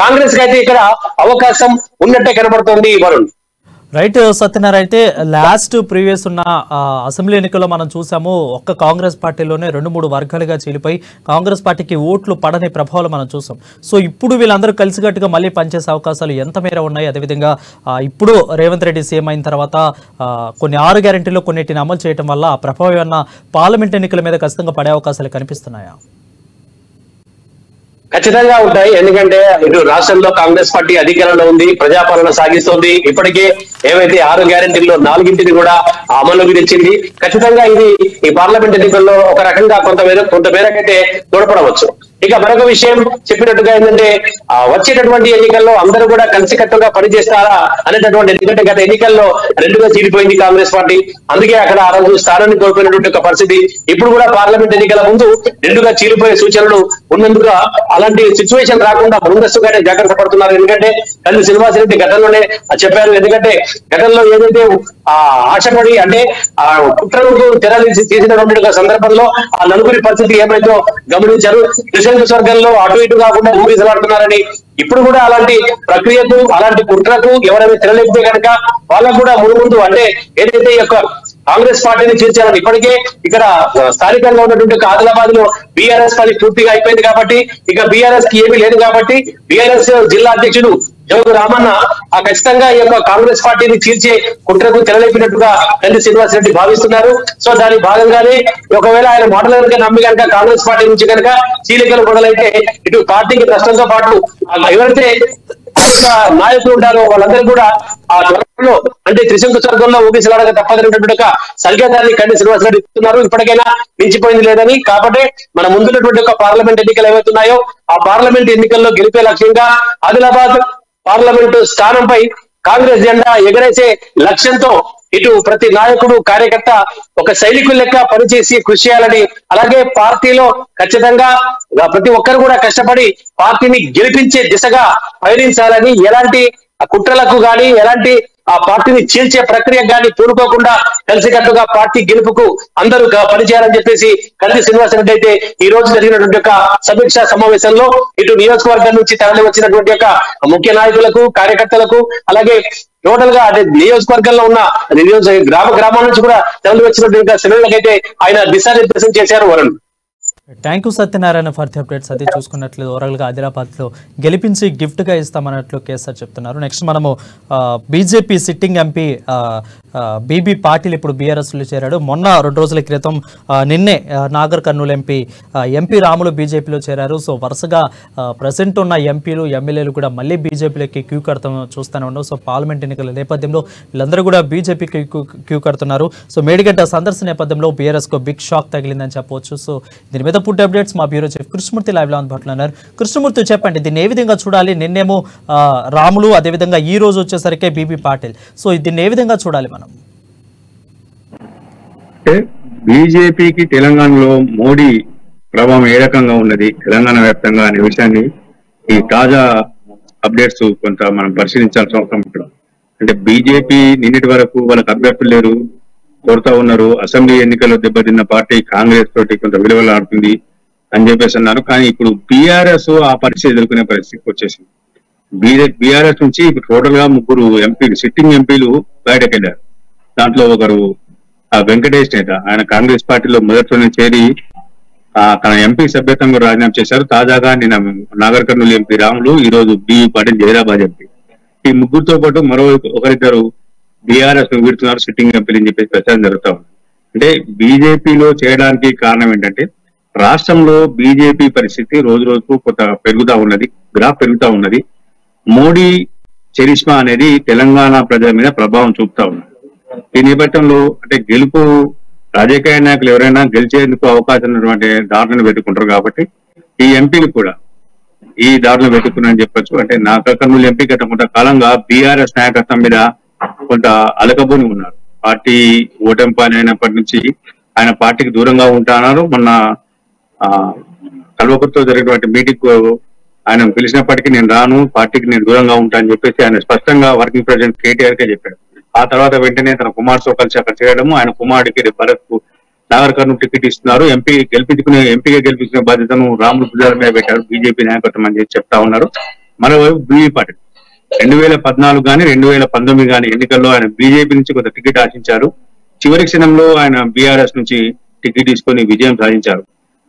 [SPEAKER 8] కాంగ్రెస్ కి అయితే ఇక్కడ అవకాశం ఉన్నట్టే కనబడుతుంది. వరుణ్,
[SPEAKER 1] రైట్. సత్యనారాయణ, అయితే లాస్ట్ ప్రీవియస్ ఉన్న అసెంబ్లీ ఎన్నికల్లో మనం చూసాము, ఒక్క కాంగ్రెస్ పార్టీలోనే 2-3 వర్గాలుగా చీలిపోయి కాంగ్రెస్ పార్టీకి ఓట్లు పడని ప్రభావాలు మనం చూసాం. సో ఇప్పుడు వీళ్ళందరూ కలిసికట్టుగా మళ్ళీ పనిచేసే అవకాశాలు ఎంత మేర ఉన్నాయి? అదేవిధంగా ఇప్పుడు రేవంత్ రెడ్డి సీఎం అయిన తర్వాత కొన్ని 6 గ్యారెంటీలో కొన్నిటిని అమలు చేయడం వల్ల ఆ ప్రభావం ఏమన్నా పార్లమెంట్ ఎన్నికల మీద ఖచ్చితంగా పడే అవకాశాలు కనిపిస్తున్నాయా?
[SPEAKER 8] ఖచ్చితంగా ఉంటాయి. ఎందుకంటే ఇటు రాష్ట్రంలో కాంగ్రెస్ పార్టీ అధికారంలో ఉంది, ప్రజాపాలన సాగిస్తోంది. ఇప్పటికే ఏవైతే 6 గ్యారెంటీల్లో 4ంటిని కూడా అమలుకి తెచ్చింది. ఖచ్చితంగా ఇది ఈ పార్లమెంట్ ఎన్నికల్లో ఒక రకంగా కొంత మేరకైతే తోడ్పడవచ్చు. ఇక మరొక విషయం చెప్పినట్టుగా ఏంటంటే వచ్చేటటువంటి ఎన్నికల్లో అందరూ కూడా కలిసికట్టుగా పనిచేస్తారా అనేటటువంటి, ఎందుకంటే గత ఎన్నికల్లో 2గా చీలిపోయింది కాంగ్రెస్ పార్టీ. అందుకే అక్కడ ఆ రోజు స్థానాన్ని కోల్పోయినటువంటి ఒక పరిస్థితి. ఇప్పుడు కూడా పార్లమెంట్ ఎన్నికల ముందు 2గా చీలిపోయే సూచనలు ఉన్నందుకు అలాంటి సిచ్యువేషన్ రాకుండా ముందస్తుగానే జాగ్రత్త పడుతున్నారు. ఎందుకంటే కల్లి శ్రీనివాసరెడ్డి గతంలోనే చెప్పారు. ఎందుకంటే గతంలో ఏదైతే ఆశపడి అంటే ఆ కుట్రలకు తీసినటువంటి సందర్భంలో ఆ నలుగురి పరిస్థితి ఏమైందో గమనించారు. స్వర్గంలో అటు ఇటు కాకుండా ఊగిసలాడుతున్నారని, ఇప్పుడు కూడా అలాంటి ప్రక్రియకు అలాంటి కుట్రకు ఎవరైనా తెరలేపితే కనుక వాళ్ళకు కూడా ముందు అంటే ఏదైతే ఈ యొక్క కాంగ్రెస్ పార్టీని చేర్చారని, ఇప్పటికే ఇక్కడ స్థానికంగా ఉన్నటువంటి ఆదిలాబాద్ లో బీఆర్ఎస్ పని పూర్తిగా అయిపోయింది కాబట్టి ఇక బీఆర్ఎస్ కి ఏమీ లేదు కాబట్టి బీఆర్ఎస్ జిల్లా అధ్యక్షుడు జోగు రామన్న ఖచ్చితంగా ఈ యొక్క కాంగ్రెస్ పార్టీని చీల్చే కుట్రకు తెరలేపినట్టుగా కల్లి శ్రీనివాసరెడ్డి భావిస్తున్నారు. సో దాని భాగంగానే ఒకవేళ ఆయన మాటలు కనుక నమ్మి కనుక కాంగ్రెస్ పార్టీ నుంచి కనుక చీలికలు మొదలైతే ఇటు పార్టీకి నష్టంతో పాటు ఎవరైతే నాయకులు ఉంటారో వాళ్ళందరూ కూడా ఆ త్వరలో అంటే త్రిశంకు స్వర్గంలో ఊగిసలాడక తప్పదనేటువంటి ఒక సంకేతాన్ని కల్లి శ్రీనివాసరెడ్డి ఇస్తున్నారు. ఇప్పటికైనా మించిపోయింది లేదని. కాబట్టి మన ముందున్నటువంటి ఒక పార్లమెంట్ ఎన్నికలు ఏవైతున్నాయో ఆ పార్లమెంట్ ఎన్నికల్లో గెలిపే లక్ష్యంగా ఆదిలాబాద్ పార్లమెంటు స్థానంపై కాంగ్రెస్ జెండా ఎగరేసే లక్ష్యంతో ఇటు ప్రతి నాయకుడు కార్యకర్త ఒక సైనికుల లెక్క పనిచేసి కృషి చేయాలని, అలాగే పార్టీలో ఖచ్చితంగా ప్రతి ఒక్కరు కూడా కష్టపడి పార్టీని గెలిపించే దిశగా పయనించాలని, ఎలాంటి కుట్రలకు గాని ఎలాంటి ఆ పార్టీని చీల్చే ప్రక్రియ గాని పూనుకోకుండా కలిసికట్టుగా పార్టీ గెలుపుకు అందరూ పనిచేయాలని చెప్పేసి కల్లి శ్రీనివాసరెడ్డి అయితే ఈ రోజు జరిగినటువంటి యొక్క సమీక్షా సమావేశంలో ఇటు నియోజకవర్గం నుంచి తరలి వచ్చినటువంటి యొక్క ముఖ్య నాయకులకు కార్యకర్తలకు అలాగే టోటల్ గా అంటే నియోజకవర్గంలో ఉన్న గ్రామాల నుంచి కూడా తరలి వచ్చినటువంటి శ్రేణులకైతే ఆయన దిశానిర్దేశం చేశారు. Varun,
[SPEAKER 1] thank you Satyanarayana for the updates. అది చూసుకున్నట్లు ఓవరాల్గా ఆదిలాబాద్లో గెలిపించి గిఫ్ట్గా ఇస్తామన్నట్లు కేసీఆర్ చెప్తున్నారు. నెక్స్ట్ మనము BJP sitting MP BB Patil ఇప్పుడు బీఆర్ఎస్లో చేరాడు. మొన్న 2 రోజుల క్రితం నిన్నే నాగర్ కర్నూలు ఎంపీ రాములు బీజేపీలో చేరారు. సో వరుసగా ప్రజెంట్ ఉన్న ఎంపీలు ఎమ్మెల్యేలు కూడా మళ్ళీ బీజేపీలోకి క్యూ కడతాం చూస్తూనే ఉన్నాం. సో పార్లమెంట్ ఎన్నికల నేపథ్యంలో వీళ్ళందరూ కూడా బీజేపీకి క్యూ కడుతున్నారు. సో మేడిగడ్డ సందర్శన నేపథ్యంలో బీఆర్ఎస్కు బిగ్ షాక్ తగిలిందని చెప్పవచ్చు. సో దీని మీద పూర్తి అప్డేట్స్ మా బ్యూరో చీఫ్ కృష్ణమూర్తి లైవ్లో అందుబాటులో ఉన్నారు. కృష్ణమూర్తి చెప్పండి, దీన్ని ఏ విధంగా చూడాలి? నిన్నేమో రాములు, అదేవిధంగా ఈ రోజు వచ్చేసరికి బీబీ పాటిల్. సో దీన్ని ఏ విధంగా చూడాలి మనం?
[SPEAKER 4] బీజేపీకి తెలంగాణలో మోడీ ప్రభావం ఏ రకంగా ఉన్నది తెలంగాణ వ్యాప్తంగా అనే విషయాన్ని ఈ తాజా అప్డేట్స్ కొంత మనం పరిశీలించాల్సిన అవసరం ఉంటుంది. అంటే బీజేపీ నిన్నటి వరకు వాళ్ళకి అభ్యర్థులు లేరు, కోరుతా ఉన్నారు. అసెంబ్లీ ఎన్నికల్లో దెబ్బతిన్న పార్టీ కాంగ్రెస్ తోటి కొంత విలువలాడుతుంది అని చెప్పేసి అన్నారు. కానీ ఇప్పుడు బీఆర్ఎస్ ఆ పరిస్థితి ఎదుర్కొనే పరిస్థితికి వచ్చేసింది. బీఆర్ఎస్ నుంచి ఇప్పుడు టోటల్ గా 3 ఎంపీలు సిట్టింగ్ ఎంపీలు బయటకు వెళ్ళారు. దాంట్లో ఒకరు వెంకటేష్ నేత, ఆయన కాంగ్రెస్ పార్టీలో మొదట్లోనే చేరి తన ఎంపీ సభ్యత్వం కూడా రాజీనామా చేశారు. తాజాగా నిన్న నాగర్ కర్నూలు ఎంపీ రాములు, ఈ రోజు బీబీ పాటిల్ జైరాబాద్ ఎంపీ. ఈ ముగ్గురితో పాటు మరో ఒకరిద్దరు బీఆర్ఎస్ ను వీడుతున్నారు సిట్టింగ్ ఎంపీలు అని చెప్పేసి ప్రచారం జరుగుతా ఉంది. అంటే బీజేపీలో చేయడానికి కారణం ఏంటంటే రాష్ట్రంలో బీజేపీ పరిస్థితి రోజు రోజుకు కొంత పెరుగుతా ఉన్నది, గ్రాఫ్ పెరుగుతా ఉన్నది. మోడీ చరిష్మా అనేది తెలంగాణ ప్రజల మీద ప్రభావం చూపుతా ఉన్నది. ఈ నేపథ్యంలో అంటే గెలుపు రాజకీయ నాయకులు ఎవరైనా గెలిచేందుకు అవకాశం ఉన్నటువంటి దారులను వెతుక్కుంటారు కాబట్టి ఈ ఎంపీలు కూడా ఈ దారులు వెతుక్కున్నారని చెప్పొచ్చు. అంటే నాగర్ కర్నూలు ఎంపీ గత కొంతకాలంగా బీఆర్ఎస్ నాయకత్వం మీద కొంత అలకబోని ఉన్నారు. పార్టీ ఓటమి పాలు అయినప్పటి నుంచి ఆయన పార్టీకి దూరంగా ఉంటాన్నారు. మొన్న కల్వకుర్తితో జరిగినటువంటి మీటింగ్ ఆయన పిలిచినప్పటికీ నేను రాను, పార్టీకి నేను దూరంగా ఉంటా అని చెప్పేసి ఆయన స్పష్టంగా వర్కింగ్ ప్రెసిడెంట్ కేటీఆర్ కే చెప్పారు. ఆ తర్వాత వెంటనే తన కుమార్తో కలిసి అక్కడ చేయడము, ఆయన కుమారుడికి భరత్ కు నాగర్ కర్నూలు టికెట్ ఇస్తున్నారు. ఎంపీగా గెలిపించిన బాధ్యతను రాములు భుజాల మీద పెట్టారు బీజేపీ నాయకత్వం అని చెప్తా ఉన్నారు. మరోవైపు బీబీ పాటిల్ 2014 కానీ 2019 కానీ ఎన్నికల్లో ఆయన బీజేపీ నుంచి కొంత టికెట్ ఆశించారు. చివరి క్షణంలో ఆయన బీఆర్ఎస్ నుంచి టికెట్ తీసుకొని విజయం సాధించారు.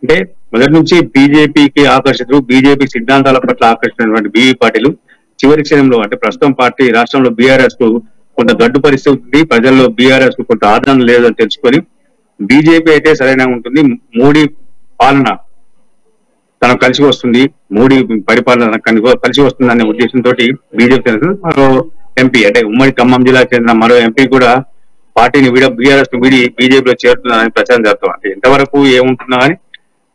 [SPEAKER 4] అంటే మొదటి నుంచి బీజేపీకి ఆకర్షితులు, బీజేపీ సిద్ధాంతాల పట్ల ఆకర్షించినటువంటి బీబీ పాటిల్ చివరి క్షణంలో అంటే ప్రస్తుతం పార్టీ రాష్ట్రంలో బీఆర్ఎస్ కు కొంత గడ్డు పరిస్థితి ఉంటుంది, ప్రజల్లో బీఆర్ఎస్ కు కొంత ఆదరణ లేదని తెలుసుకొని బీజేపీ అయితే సరైన ఉంటుంది, మోడీ పాలన
[SPEAKER 9] తనకు కలిసి వస్తుంది, మోడీ పరిపాలన కలిసి వస్తుంది అనే ఉద్దేశంతో బీజేపీ మరో ఎంపీ అంటే ఉమ్మడి ఖమ్మం జిల్లాకు చెందిన మరో ఎంపీ కూడా పార్టీని బీఆర్ఎస్ విడి బీజేపీలో చేరుతుందని ప్రచారం చేస్తాం. అంటే ఎంతవరకు ఏముంటున్నా కానీ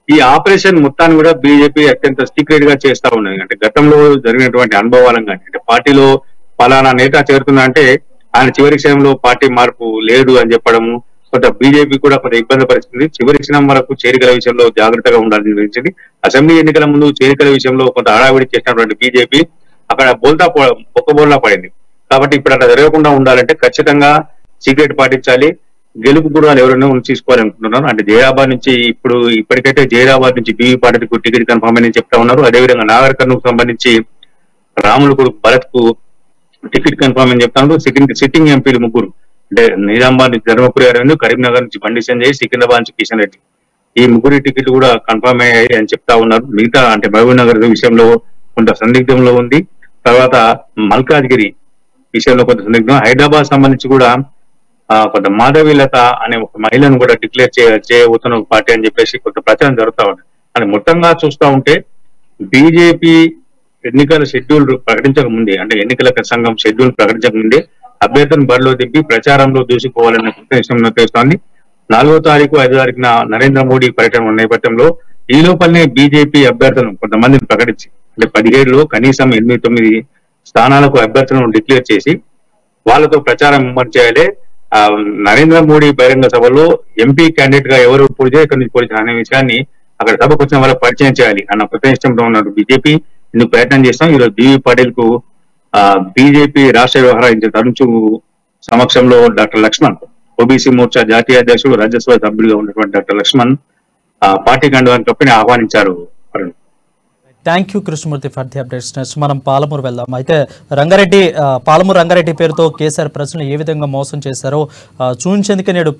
[SPEAKER 9] ఈ ఆపరేషన్ మొత్తాన్ని కూడా బీజేపీ అత్యంత సీక్రెట్ గా చేస్తా ఉన్నది. అంటే గతంలో జరిగినటువంటి అనుభవాలను కానీ అంటే పార్టీలో ఫలానా నేత చేరుతున్నా అంటే ఆయన చివరి క్షణంలో పార్టీ మార్పు లేదు అని చెప్పడము, కొంత బీజేపీ కూడా కొంత ఇబ్బంది పరిస్థితుంది. చివరి క్షణం వరకు చేరికల విషయంలో జాగ్రత్తగా ఉండాలని నిర్ణయించింది. అసెంబ్లీ ఎన్నికల ముందు చేరికల విషయంలో కొంత హడావిడి చేసినటువంటి బీజేపీ అక్కడ బోల్లా పడింది. కాబట్టి ఇప్పుడు అట్లా జరగకుండా ఉండాలంటే ఖచ్చితంగా సీక్రెట్ పాటించాలి. గెలుపు గుర్రాలు ఎవరైనా తీసుకోవాలనుకుంటున్నారు. అంటే జైరాబాద్ నుంచి ఇప్పటికైతే జైరాబాద్ నుంచి బీవీ పాటిల్కు టికెట్ కన్ఫర్మ్ అని చెప్తా ఉన్నారు. అదేవిధంగా నాగర్ కర్నూలుకు సంబంధించి రాములు కొడుకు భరత్ కు టికెట్ కన్ఫర్మ్ అని చెప్తా ఉన్నారు. సిట్టింగ్ ఎంపీలు ముగ్గురు అంటే నిజామాబాద్ నుంచి ధర్మపురి అరవింద్, కరీంనగర్ నుంచి బండి సంజయ్, సికింద్రాబాద్ నుంచి కిషన్ రెడ్డి ఈ ముగ్గురి టికెట్లు కూడా కన్ఫర్మ్ అయ్యాయి అని చెప్తా ఉన్నారు. మిగతా అంటే మహబూబ్ నగర్ విషయంలో కొంత సందిగ్ధంలో ఉంది. తర్వాత మల్కాజ్గిరి విషయంలో కొంత సందిగ్ధం. హైదరాబాద్ సంబంధించి కూడా కొంత మాధవీలత అనే ఒక మహిళను కూడా డిక్లేర్ చేయబోతున్న ఒక పార్టీ అని చెప్పేసి కొంత ప్రచారం జరుగుతా ఉంది. అని మొత్తంగా చూస్తా ఉంటే బీజేపీ ఎన్నికల షెడ్యూల్ ప్రకటించక ముందే అంటే ఎన్నికల సంఘం షెడ్యూల్ ప్రకటించక ముందే అభ్యర్థులను బరిలో దింపి ప్రచారంలో దూసుకుపోవాలన్న ఉద్దేశం తెలుస్తోంది. 4వ తారీఖు 5వ తారీఖున నరేంద్ర మోడీ పర్యటన ఉన్న నేపథ్యంలో ఈ లోపలనే బీజేపీ అభ్యర్థులను కొంతమందిని ప్రకటించి అంటే 17లో కనీసం 8-9 స్థానాలకు అభ్యర్థులను డిక్లేర్ చేసి వాళ్ళతో ప్రచారం చేయాలి. నరేంద్ర మోడీ బహిరంగ సభలో ఎంపీ క్యాండిడేట్ గా ఎవరు పోటీ ఎక్కడి నుంచి పోటీ అనే విషయాన్ని అక్కడ సభకు వచ్చిన వాళ్ళకి పరిచయం చేయాలి అన్న ప్రతిష్టంతో ఉన్న బీజేపీ ఇందుకు ప్రయత్నం చేస్తాం. ఈరోజు బీవీ పాటిల్ కు బీజేపీ రాష్ట్ర వ్యవహార తరుణ్ సమక్షంలో డాక్టర్ లక్ష్మణ్ ఓబీసీ మోర్చా జాతీయ అధ్యక్షుడు, రాజ్యసభ సభ్యుడిగా ఉన్నటువంటి డాక్టర్ లక్ష్మణ్ పార్టీ కండువాని కప్పిని ఆహ్వానించారు.
[SPEAKER 1] Thank you Krishnamurthy for the updates. Next మనం పాలమూరు వెళ్దాం. అయితే పాలమూరు రంగారెడ్డి పేరుతో కేసీఆర్ ప్రజలను ఏ విధంగా మోసం చేశారో చూపించేందుకే నేడు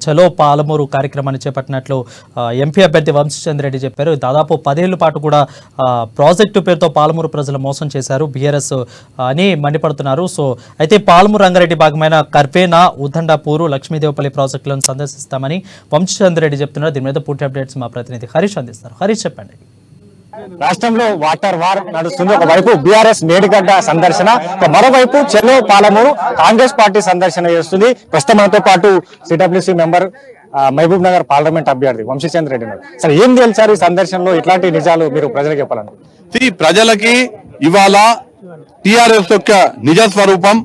[SPEAKER 1] చలో పాలమూరు కార్యక్రమాన్ని చేపట్టినట్లు ఎంపీ అభ్యర్థి వంశీచంద్ర రెడ్డి చెప్పారు. దాదాపు 10 ఏళ్ల పాటు కూడా ప్రాజెక్టు పేరుతో పాలమూరు ప్రజలు మోసం చేశారు బీఆర్ఎస్ అని మండిపడుతున్నారు. సో అయితే పాలమూరు రంగారెడ్డి భాగమైన కర్పేనా, ఉద్దండాపూరు, లక్ష్మీదేవపల్లి ప్రాజెక్టులను సందర్శిస్తామని వంశీచంద్ర రెడ్డి చెప్తున్నారు. దీని మీద పూర్తి అప్డేట్స్ మా ప్రతినిధి హరీష్ అందిస్తారు. హరీష్ చెప్పండి.
[SPEAKER 10] రాష్ట్రంలో వాటర్ వార్ నడుస్తుంది. ఒకవైపు బీఆర్ఎస్ మేడిగడ్డ సందర్శన, మరోవైపు చెలో పాలమూరు కాంగ్రెస్ పార్టీ సందర్శన చేస్తుంది. ప్రస్తుతం మనతో పాటు CWC member Mahabubnagar parliament అభ్యర్థి వంశీచంద్ర రెడ్డి ఉన్నారు. సరే, ఏం తెలిసారు ఈ సందర్శనలో? ఇట్లాంటి నిజాలు మీరు ప్రజలకు చెప్పాలనుకుంటున్నారు?
[SPEAKER 11] ప్రజలకి ఇవాళ టిఆర్ఎస్ యొక్క నిజ స్వరూపం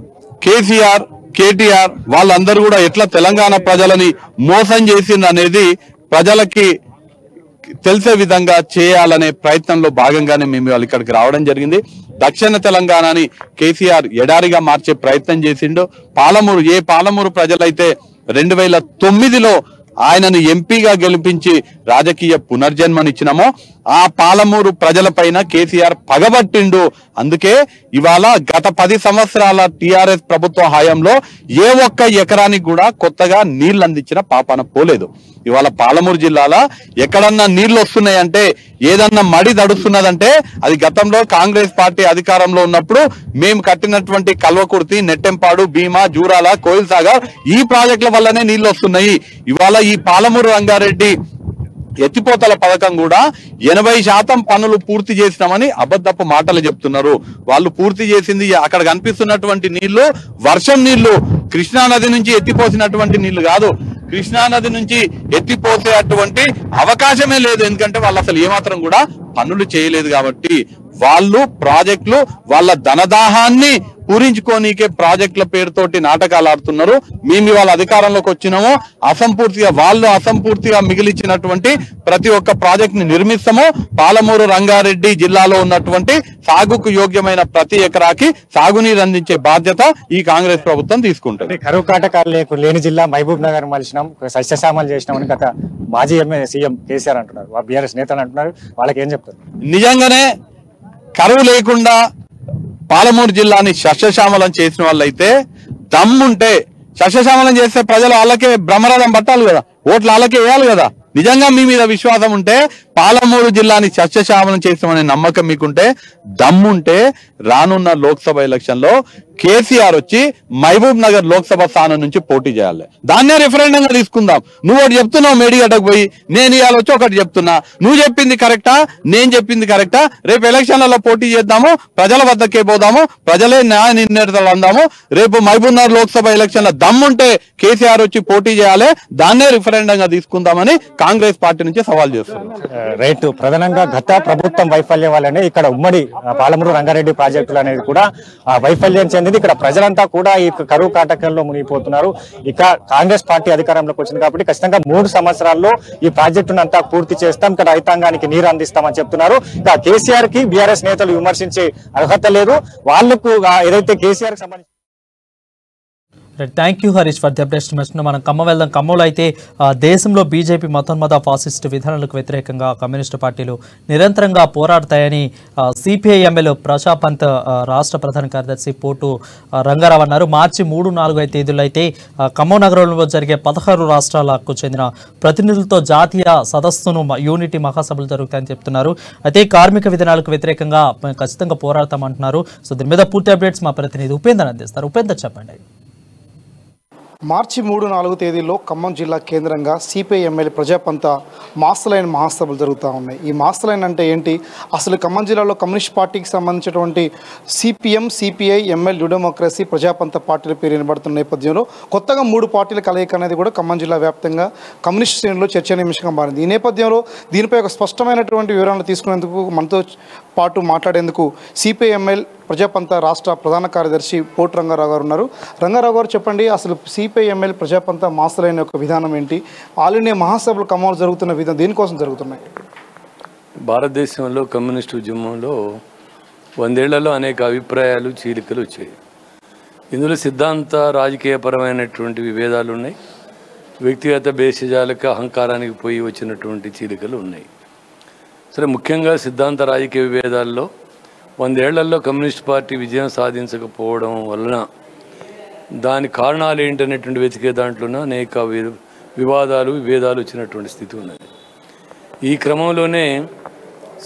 [SPEAKER 11] కేసీఆర్, కేటీఆర్ వాళ్ళందరూ కూడా ఎట్లా తెలంగాణ ప్రజలని మోసం చేసింది అనేది ప్రజలకి తెలిసే విధంగా చేయాలనే ప్రయత్నంలో భాగంగానే మేము వాళ్ళు ఇక్కడికి రావడం జరిగింది. దక్షిణ తెలంగాణని కేసీఆర్ ఎడారిగా మార్చే ప్రయత్నం చేసిండు. పాలమూరు ప్రజలైతే 2009లో ఆయనను ఎంపీగా గెలిపించి రాజకీయ పునర్జన్మనిచ్చినామో ఆ పాలమూరు ప్రజలపైన కేసీఆర్ పగబట్టిండు. అందుకే ఇవాళ గత 10 సంవత్సరాల టిఆర్ఎస్ ప్రభుత్వ హయాంలో ఏ ఒక్క ఎకరానికి కూడా కొత్తగా నీళ్లు అందించిన పాపాన పోలేదు. ఇవాళ పాలమూరు జిల్లాలో ఎక్కడన్నా నీళ్లు వస్తున్నాయంటే, ఏదన్నా మడి దడుస్తున్నదంటే అది గతంలో కాంగ్రెస్ పార్టీ అధికారంలో ఉన్నప్పుడు మేము కట్టినటువంటి కల్వకుర్తి, నెట్టెంపాడు, భీమా, జూరాల, కోయిల్ సాగర్ ఈ ప్రాజెక్టుల వల్లనే నీళ్లు వస్తున్నాయి. ఇవాళ ఈ పాలమూరు రంగారెడ్డి ఎత్తిపోతల పథకం కూడా 80% పనులు పూర్తి చేసినామని అబద్ధపు మాటలు చెప్తున్నారు. వాళ్ళు పూర్తి చేసింది అక్కడ కనిపిస్తున్నటువంటి నీళ్లు వర్షం నీళ్లు, కృష్ణానది నుంచి ఎత్తిపోసినటువంటి నీళ్లు కాదు. కృష్ణానది నుంచి ఎత్తిపోసేటువంటి అవకాశమే లేదు. ఎందుకంటే వాళ్ళు అసలు ఏమాత్రం కూడా పనులు చేయలేదు. కాబట్టి వాళ్ళు ప్రాజెక్టులు వాళ్ళ ధనదాహాన్ని పూరించుకోనీకే ప్రాజెక్టుల పేరుతోటి నాటకాలు ఆడుతున్నారు. మేము ఇవాళ అధికారంలోకి వచ్చినామో అసంపూర్తిగా మిగిలిచ్చినటువంటి ప్రతి ఒక్క ప్రాజెక్ట్ ని నిర్మిస్తామో పాలమూరు రంగారెడ్డి జిల్లాలో ఉన్నటువంటి సాగుకు యోగ్యమైన ప్రతి ఎకరాకి సాగునీరు అందించే బాధ్యత ఈ కాంగ్రెస్ ప్రభుత్వం తీసుకుంటుంది.
[SPEAKER 10] కరువు కాటకాలు లేని జిల్లా మహబూబ్ నగర్ మలిచినాం, సస్యశామలు చేసినామని గత మాజీ సీఎం కేసీఆర్ అంటున్నారు, బీఆర్ఎస్ నేతలు అంటున్నారు. వాళ్ళకి ఏం చెప్తారు?
[SPEAKER 11] నిజంగానే కరువు లేకుండా పాలమూరు జిల్లాని సస్యశ్యామలం చేసిన వాళ్ళైతే దమ్ముంటే సస్యశ్యామలం చేస్తే ప్రజలు వాళ్ళకే బ్రహ్మరథం పట్టాలి కదా, ఓట్లు వాళ్ళకే వేయాలి కదా. నిజంగా మీ మీద విశ్వాసం ఉంటే పాలమూరు జిల్లాని సస్యశ్యామలం చేస్తామనే నమ్మకం మీకుంటే దమ్ముంటే రానున్న లోక్సభ ఎలక్షన్ లో కేసీఆర్ వచ్చి మహబూబ్ నగర్ లోక్సభ స్థానం నుంచి పోటీ చేయాలి. దాన్నే రిఫరెండంగా తీసుకుందాం. నువ్వు ఒకటి చెప్తున్నావు మేడిగడ్డకు పోయి, నేను ఇవాళ వచ్చి ఒకటి చెప్తున్నా. నువ్వు చెప్పింది కరెక్టా, నేను చెప్పింది కరెక్టా? రేపు ఎలక్షన్లలో పోటీ చేద్దాము, ప్రజల వద్దకే పోదాము, ప్రజలే న్యాయ నిర్ణేతలు అందాము. రేపు మహబూబ్ నగర్ లోక్సభ ఎలక్షన్ల దమ్ముంటే కేసీఆర్ వచ్చి పోటీ చేయాలి, దాన్నే రిఫరెండంగా తీసుకుందామని కాంగ్రెస్ పార్టీ నుంచి సవాల్ చేస్తున్నారు.
[SPEAKER 10] రైట్. ప్రధానంగా గత ప్రభుత్వం వైఫల్యం వల్లనే ఇక్కడ ఉమ్మడి పాలమూరు రంగారెడ్డి ప్రాజెక్టులు అనేది కూడా వైఫల్యం చెందింది. ఇక్కడ ప్రజలంతా కూడా ఈ కరువు కాటకంలో మునిగిపోతున్నారు. ఇక కాంగ్రెస్ పార్టీ అధికారంలోకి వచ్చింది కాబట్టి ఖచ్చితంగా 3 సంవత్సరాల్లో ఈ ప్రాజెక్టును అంతా పూర్తి చేస్తాం, ఇక్కడ రైతాంగానికి నీరు అందిస్తామని చెప్తున్నారు. ఇక కేసీఆర్ కి బీఆర్ఎస్ నేతలు విమర్శించే అర్హత లేదు. వాళ్లకు ఏదైతే కేసీఆర్ కి సంబంధించి
[SPEAKER 1] thank you Harish for the updates. మనం ఖమ్మం వెళ్దాం. ఖమ్మంలో అయితే దేశంలో బీజేపీ మతోన్మత ఫాసిస్ట్ విధానాలకు వ్యతిరేకంగా కమ్యూనిస్టు పార్టీలు నిరంతరంగా పోరాడతాయని సిపిఐ ఎమ్మెల్యే ప్రజాపంత్ రాష్ట్ర ప్రధాన కార్యదర్శి పోటు రంగారావు అన్నారు. మార్చి 3-4 తేదీల్లో అయితే ఖమ్మం నగరంలో జరిగే 16 రాష్ట్రాలకు చెందిన ప్రతినిధులతో జాతీయ సదస్సును యూనిటీ మహాసభలు జరుగుతాయని చెప్తున్నారు. అయితే కార్మిక విధానాలకు వ్యతిరేకంగా ఖచ్చితంగా పోరాడతామంటున్నారు. సో దీని మీద పూర్తి అప్డేట్స్ మా ప్రతినిధి ఉపేందర్ అందిస్తారు. ఉపేందర్ చెప్పండి.
[SPEAKER 12] మార్చి 3-4 తేదీల్లో ఖమ్మం జిల్లా కేంద్రంగా సిపిఐ ఎమ్మెల్యే ప్రజాపంత మాస్ లైన్ మహాసభలు జరుగుతూ ఉన్నాయి. ఈ మాస్ లైన్ అంటే ఏంటి, అసలు ఖమ్మం జిల్లాలో కమ్యూనిస్ట్ పార్టీకి సంబంధించినటువంటి CPM, CPI, ML, new democracy, ప్రజాపంత పార్టీల పేరు వినబడుతున్న నేపథ్యంలో కొత్తగా 3 పార్టీల కలయిక అనేది కూడా ఖమ్మం జిల్లా వ్యాప్తంగా కమ్యూనిస్ట్ శ్రేణుల్లో చర్చనీయాంశంగా మారింది. ఈ నేపథ్యంలో దీనిపై ఒక స్పష్టమైనటువంటి వివరాలు తీసుకునేందుకు మనతో పాటు మాట్లాడేందుకు సిపిఐ ఎంఎల్ ప్రజాపంత రాష్ట్ర ప్రధాన కార్యదర్శి పోటు రంగారావు గారు ఉన్నారు. రంగారావు గారు చెప్పండి, అసలు సిపిఐ ఎమ్మెల్యే ప్రజాపంత మాసలైన యొక్క విధానం ఏంటి, ఆల్ ఇండియా మహాసభలు ఖమ్మంలో జరుగుతున్న విధానం దేనికోసం జరుగుతున్నాయి?
[SPEAKER 13] భారతదేశంలో కమ్యూనిస్టు ఉద్యమంలో 100 ఏళ్లలో అనేక అభిప్రాయాలు, చీలికలు వచ్చాయి. ఇందులో సిద్ధాంత రాజకీయపరమైనటువంటి విభేదాలు ఉన్నాయి, వ్యక్తిగత భేషజాలకు అహంకారానికి పోయి వచ్చినటువంటి చీలికలు ఉన్నాయి. సరే, ముఖ్యంగా సిద్ధాంత రాజకీయ విభేదాల్లో 100 ఏళ్లలో కమ్యూనిస్ట్ పార్టీ విజయం సాధించకపోవడం వలన దాని కారణాలు ఏంటనేటువంటి వెతికే దాంట్లోనే అనేక వివాదాలు, విభేదాలు వచ్చినటువంటి స్థితి ఉన్నది. ఈ క్రమంలోనే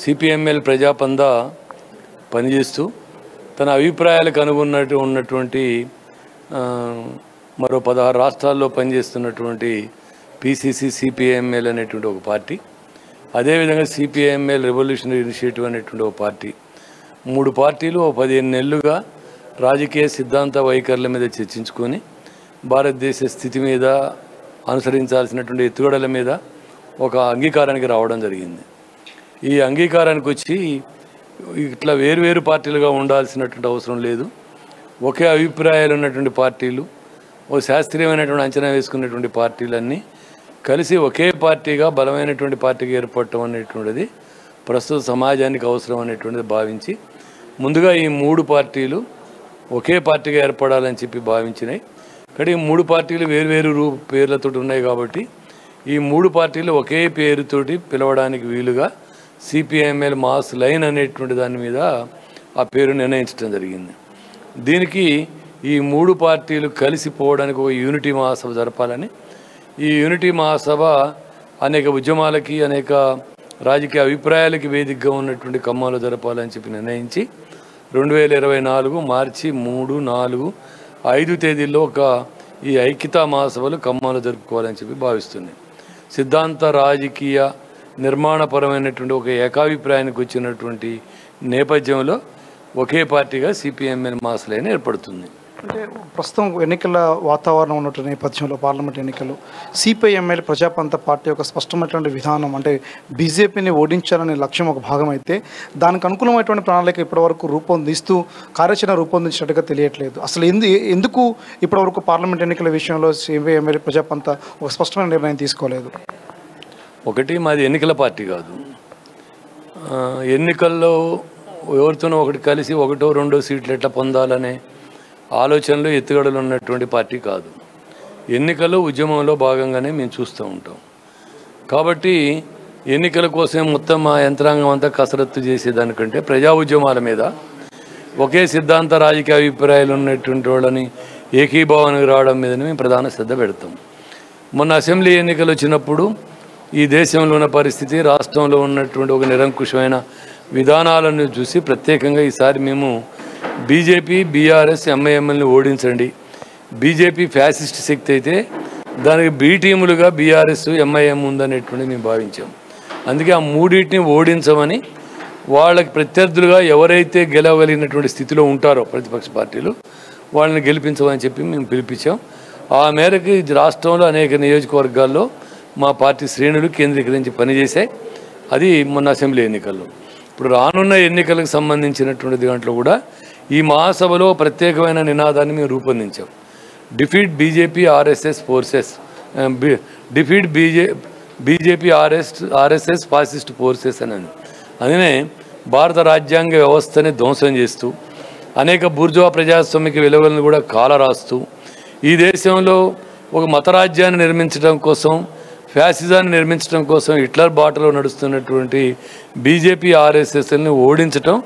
[SPEAKER 13] సిపిఎంఎల్ ప్రజాపంద పనిచేస్తూ తన అభిప్రాయాలకు ఉన్నటువంటి మరో 16 రాష్ట్రాల్లో పనిచేస్తున్నటువంటి పిసిసి సిపిఎంఎల్ అనేటువంటి ఒక పార్టీ, అదేవిధంగా సిపిఎంఎల్ రెవల్యూషనరీ ఇనిషియేటివ్ అనేటువంటి ఒక పార్టీ, 3 పార్టీలు 15 నెలలుగా రాజకీయ సిద్ధాంత వైఖరుల మీద చర్చించుకొని భారతదేశ స్థితి మీద, అనుసరించాల్సినటువంటి ఎత్తుగడల మీద ఒక అంగీకారానికి రావడం జరిగింది. ఈ అంగీకారానికి వచ్చి ఇట్లా వేరువేరు పార్టీలుగా ఉండాల్సినటువంటి అవసరం లేదు, ఒకే అభిప్రాయాలు ఉన్నటువంటి పార్టీలు, ఓ శాస్త్రీయమైనటువంటి అంచనా వేసుకున్నటువంటి పార్టీలన్నీ కలిసి ఒకే పార్టీగా బలమైనటువంటి పార్టీగా ఏర్పడటం అనేటువంటిది ప్రస్తుత సమాజానికి అవసరం అనేటువంటిది భావించి ముందుగా ఈ 3 పార్టీలు ఒకే పార్టీగా ఏర్పడాలని చెప్పి భావించినాయి. కానీ ఈ 3 పార్టీలు వేరువేరు పేర్లతో ఉన్నాయి కాబట్టి ఈ 3 పార్టీలు ఒకే పేరుతోటి పిలవడానికి వీలుగా సిపిఎంఎల్ మాస్ లైన్ అనేటువంటి దాని మీద ఆ పేరు నిర్ణయించడం జరిగింది. దీనికి ఈ 3 పార్టీలు కలిసిపోవడానికి ఒక యూనిటీ మహాసభ జరపాలని, ఈ యూనిటీ మహాసభ అనేక ఉద్యమాలకి, అనేక రాజకీయ అభిప్రాయాలకి వేదికగా ఉన్నటువంటి ఖమ్మంలో జరపాలని చెప్పి నిర్ణయించి 2024 మార్చి 3, 4, 5 తేదీల్లో ఈ ఐక్యతా మహాసభలు ఖమ్మంలో జరుపుకోవాలని చెప్పి భావిస్తుంది. సిద్ధాంత రాజకీయ నిర్మాణపరమైనటువంటి ఒక ఏకాభిప్రాయానికి వచ్చినటువంటి నేపథ్యంలో ఒకే పార్టీగా సిపిఎంఎల్ మాస్ లైన్ ఏర్పడుతుంది.
[SPEAKER 12] అంటే ప్రస్తుతం ఎన్నికల వాతావరణం ఉన్నటువంటి నేపథ్యంలో పార్లమెంట్ ఎన్నికలు సిపిఐ ఎమ్మెల్యే ప్రజాపంత పార్టీ యొక్క స్పష్టమైనటువంటి విధానం అంటే బీజేపీని ఓడించాలనే లక్ష్యం ఒక భాగం అయితే దానికి అనుకూలమైనటువంటి ప్రణాళిక ఇప్పటివరకు కార్యాచరణ రూపొందించినట్టుగా తెలియట్లేదు. అసలు ఎందుకు ఇప్పటివరకు పార్లమెంట్ ఎన్నికల విషయంలో సిపిఐ ఎమ్మెల్యే ప్రజాపంత ఒక స్పష్టమైన నిర్ణయం తీసుకోలేదు?
[SPEAKER 13] ఒకటి, మాది ఎన్నికల పార్టీ కాదు. ఎన్నికల్లో ఎవరితోనో ఒకటి కలిసి 1, 2 సీట్లు ఎట్లా పొందాలనే ఆలోచనలు, ఎత్తుగడలు ఉన్నటువంటి పార్టీ కాదు. ఎన్నికలు ఉద్యమంలో భాగంగానే మేము చూస్తూ ఉంటాం. కాబట్టి ఎన్నికల కోసం మొత్తం మా యంత్రాంగం అంతా కసరత్తు చేసేదానికంటే ప్రజా ఉద్యమాల మీద ఒకే సిద్ధాంత రాజకీయ అభిప్రాయాలు ఉన్నటువంటి వాళ్ళని ఏకీభావానికి రావడం మీదనే మేము ప్రధాన శ్రద్ధ పెడతాం. మొన్న అసెంబ్లీ ఎన్నికలు వచ్చినప్పుడు ఈ దేశంలో ఉన్న పరిస్థితి, రాష్ట్రంలో ఉన్నటువంటి ఒక నిరంకుశమైన విధానాలను చూసి ప్రత్యేకంగా ఈసారి మేము బీజేపీ, బీఆర్ఎస్, ఎంఐఎంఎల్ని ఓడించండి. బీజేపీ ఫ్యాసిస్ట్ శక్తి అయితే దానికి బి టీములుగా బీఆర్ఎస్, ఎంఐఎం ఉందనేటువంటి మేము భావించాం. అందుకే ఆ మూడింటిని ఓడించమని వాళ్ళకి ప్రత్యర్థులుగా ఎవరైతే గెలవగలిగినటువంటి స్థితిలో ఉంటారో ప్రతిపక్ష పార్టీలు వాళ్ళని గెలిపించమని చెప్పి మేము పిలిపించాం. ఆ మేరకు రాష్ట్రంలో అనేక నియోజకవర్గాల్లో మా పార్టీ శ్రేణులు కేంద్రీకరించి పనిచేశాయి. అది మొన్న అసెంబ్లీ ఎన్నికల్లో. ఇప్పుడు రానున్న ఎన్నికలకు సంబంధించినటువంటి దాంట్లో కూడా ఈ మహాసభలో ప్రత్యేకమైన నినాదాన్ని మేము రూపొందించాం. Defeat BJP RSS forces, defeat BJP RSS fascist forces అని. అందుకనే భారత రాజ్యాంగ వ్యవస్థని ధ్వంసం చేస్తూ అనేక బూర్జువా ప్రజాస్వామిక విలువలను కూడా కాలరాస్తూ ఈ దేశంలో ఒక మతరాజ్యాన్ని నిర్మించడం కోసం, ఫ్యాసిజాన్ని నిర్మించడం కోసం హిట్లర్ బాటలో నడుస్తున్నటువంటి బీజేపీ ఆర్ఎస్ఎస్ని ఓడించడం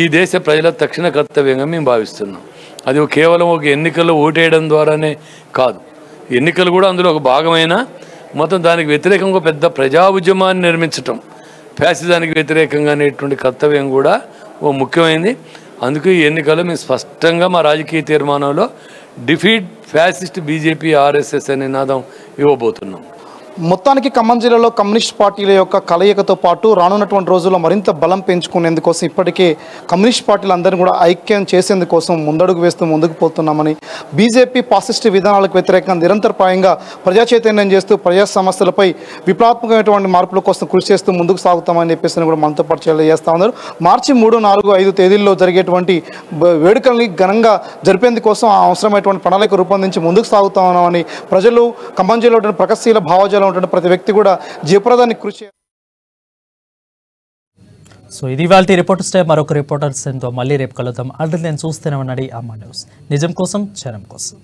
[SPEAKER 13] ఈ దేశ ప్రజల తక్షణ కర్తవ్యంగా మేము భావిస్తున్నాం. అది కేవలం ఒక ఎన్నికల్లో ఓటేయడం ద్వారానే కాదు, ఎన్నికలు కూడా అందులో ఒక భాగమైన మొత్తం దానికి వ్యతిరేకంగా పెద్ద ప్రజా ఉద్యమాన్ని నిర్మించటం, ఫ్యాసిజానికి వ్యతిరేకంగా అనేటువంటి కర్తవ్యం కూడా ఓ ముఖ్యమైనది. అందుకే ఈ ఎన్నికల్లో మేము స్పష్టంగా మా రాజకీయ తీర్మానంలో డిఫీట్ ఫ్యాసిస్ట్ బీజేపీ ఆర్ఎస్ఎస్ అనే నినాదం ఇవ్వబోతున్నాం.
[SPEAKER 12] మొత్తానికి ఖమ్మం జిల్లాలో కమ్యూనిస్ట్ పార్టీల యొక్క కలయికతో పాటు రానున్నటువంటి రోజుల్లో మరింత బలం పెంచుకునేందుకోసం ఇప్పటికే కమ్యూనిస్ట్ పార్టీలందరినీ కూడా ఐక్యం చేసేందుకోసం ముందడుగు వేస్తూ ముందుకు పోతున్నామని, బీజేపీ పాసిస్ట్ విధానాలకు వ్యతిరేకంగా నిరంతరపాయంగా ప్రజా చైతన్యం చేస్తూ ప్రజా సమస్యలపై విప్లవాత్మకమైనటువంటి మార్పుల కోసం కృషి చేస్తూ ముందుకు సాగుతామని చెప్పేసి కూడా మనతో పాటు చేస్తా ఉన్నారు. మార్చి 3, 4, 5 తేదీల్లో జరిగేటువంటి వేడుకల్ని ఘనంగా జరిపేందుకోసం అవసరమైనటువంటి ప్రణాళిక రూపొందించి ముందుకు సాగుతా ఉన్నామని ప్రజలు, ఖమ్మం జిల్లాలో ప్రగతిశీల భావజాలం ఉంటున్న ప్రతి వ్యక్తి కూడా జయప్రదాన్ని కృషి.
[SPEAKER 1] సో ఇది వాళ్ళ రిపోర్టర్స్ టైం. మరొక రిపోర్టర్స్ ఎంతో మళ్ళీ రేపు కలుద్దాం. అంటే నేను చూస్తూనే ఉన్నాడు అమ్మ న్యూస్, నిజం కోసం, క్షణం కోసం.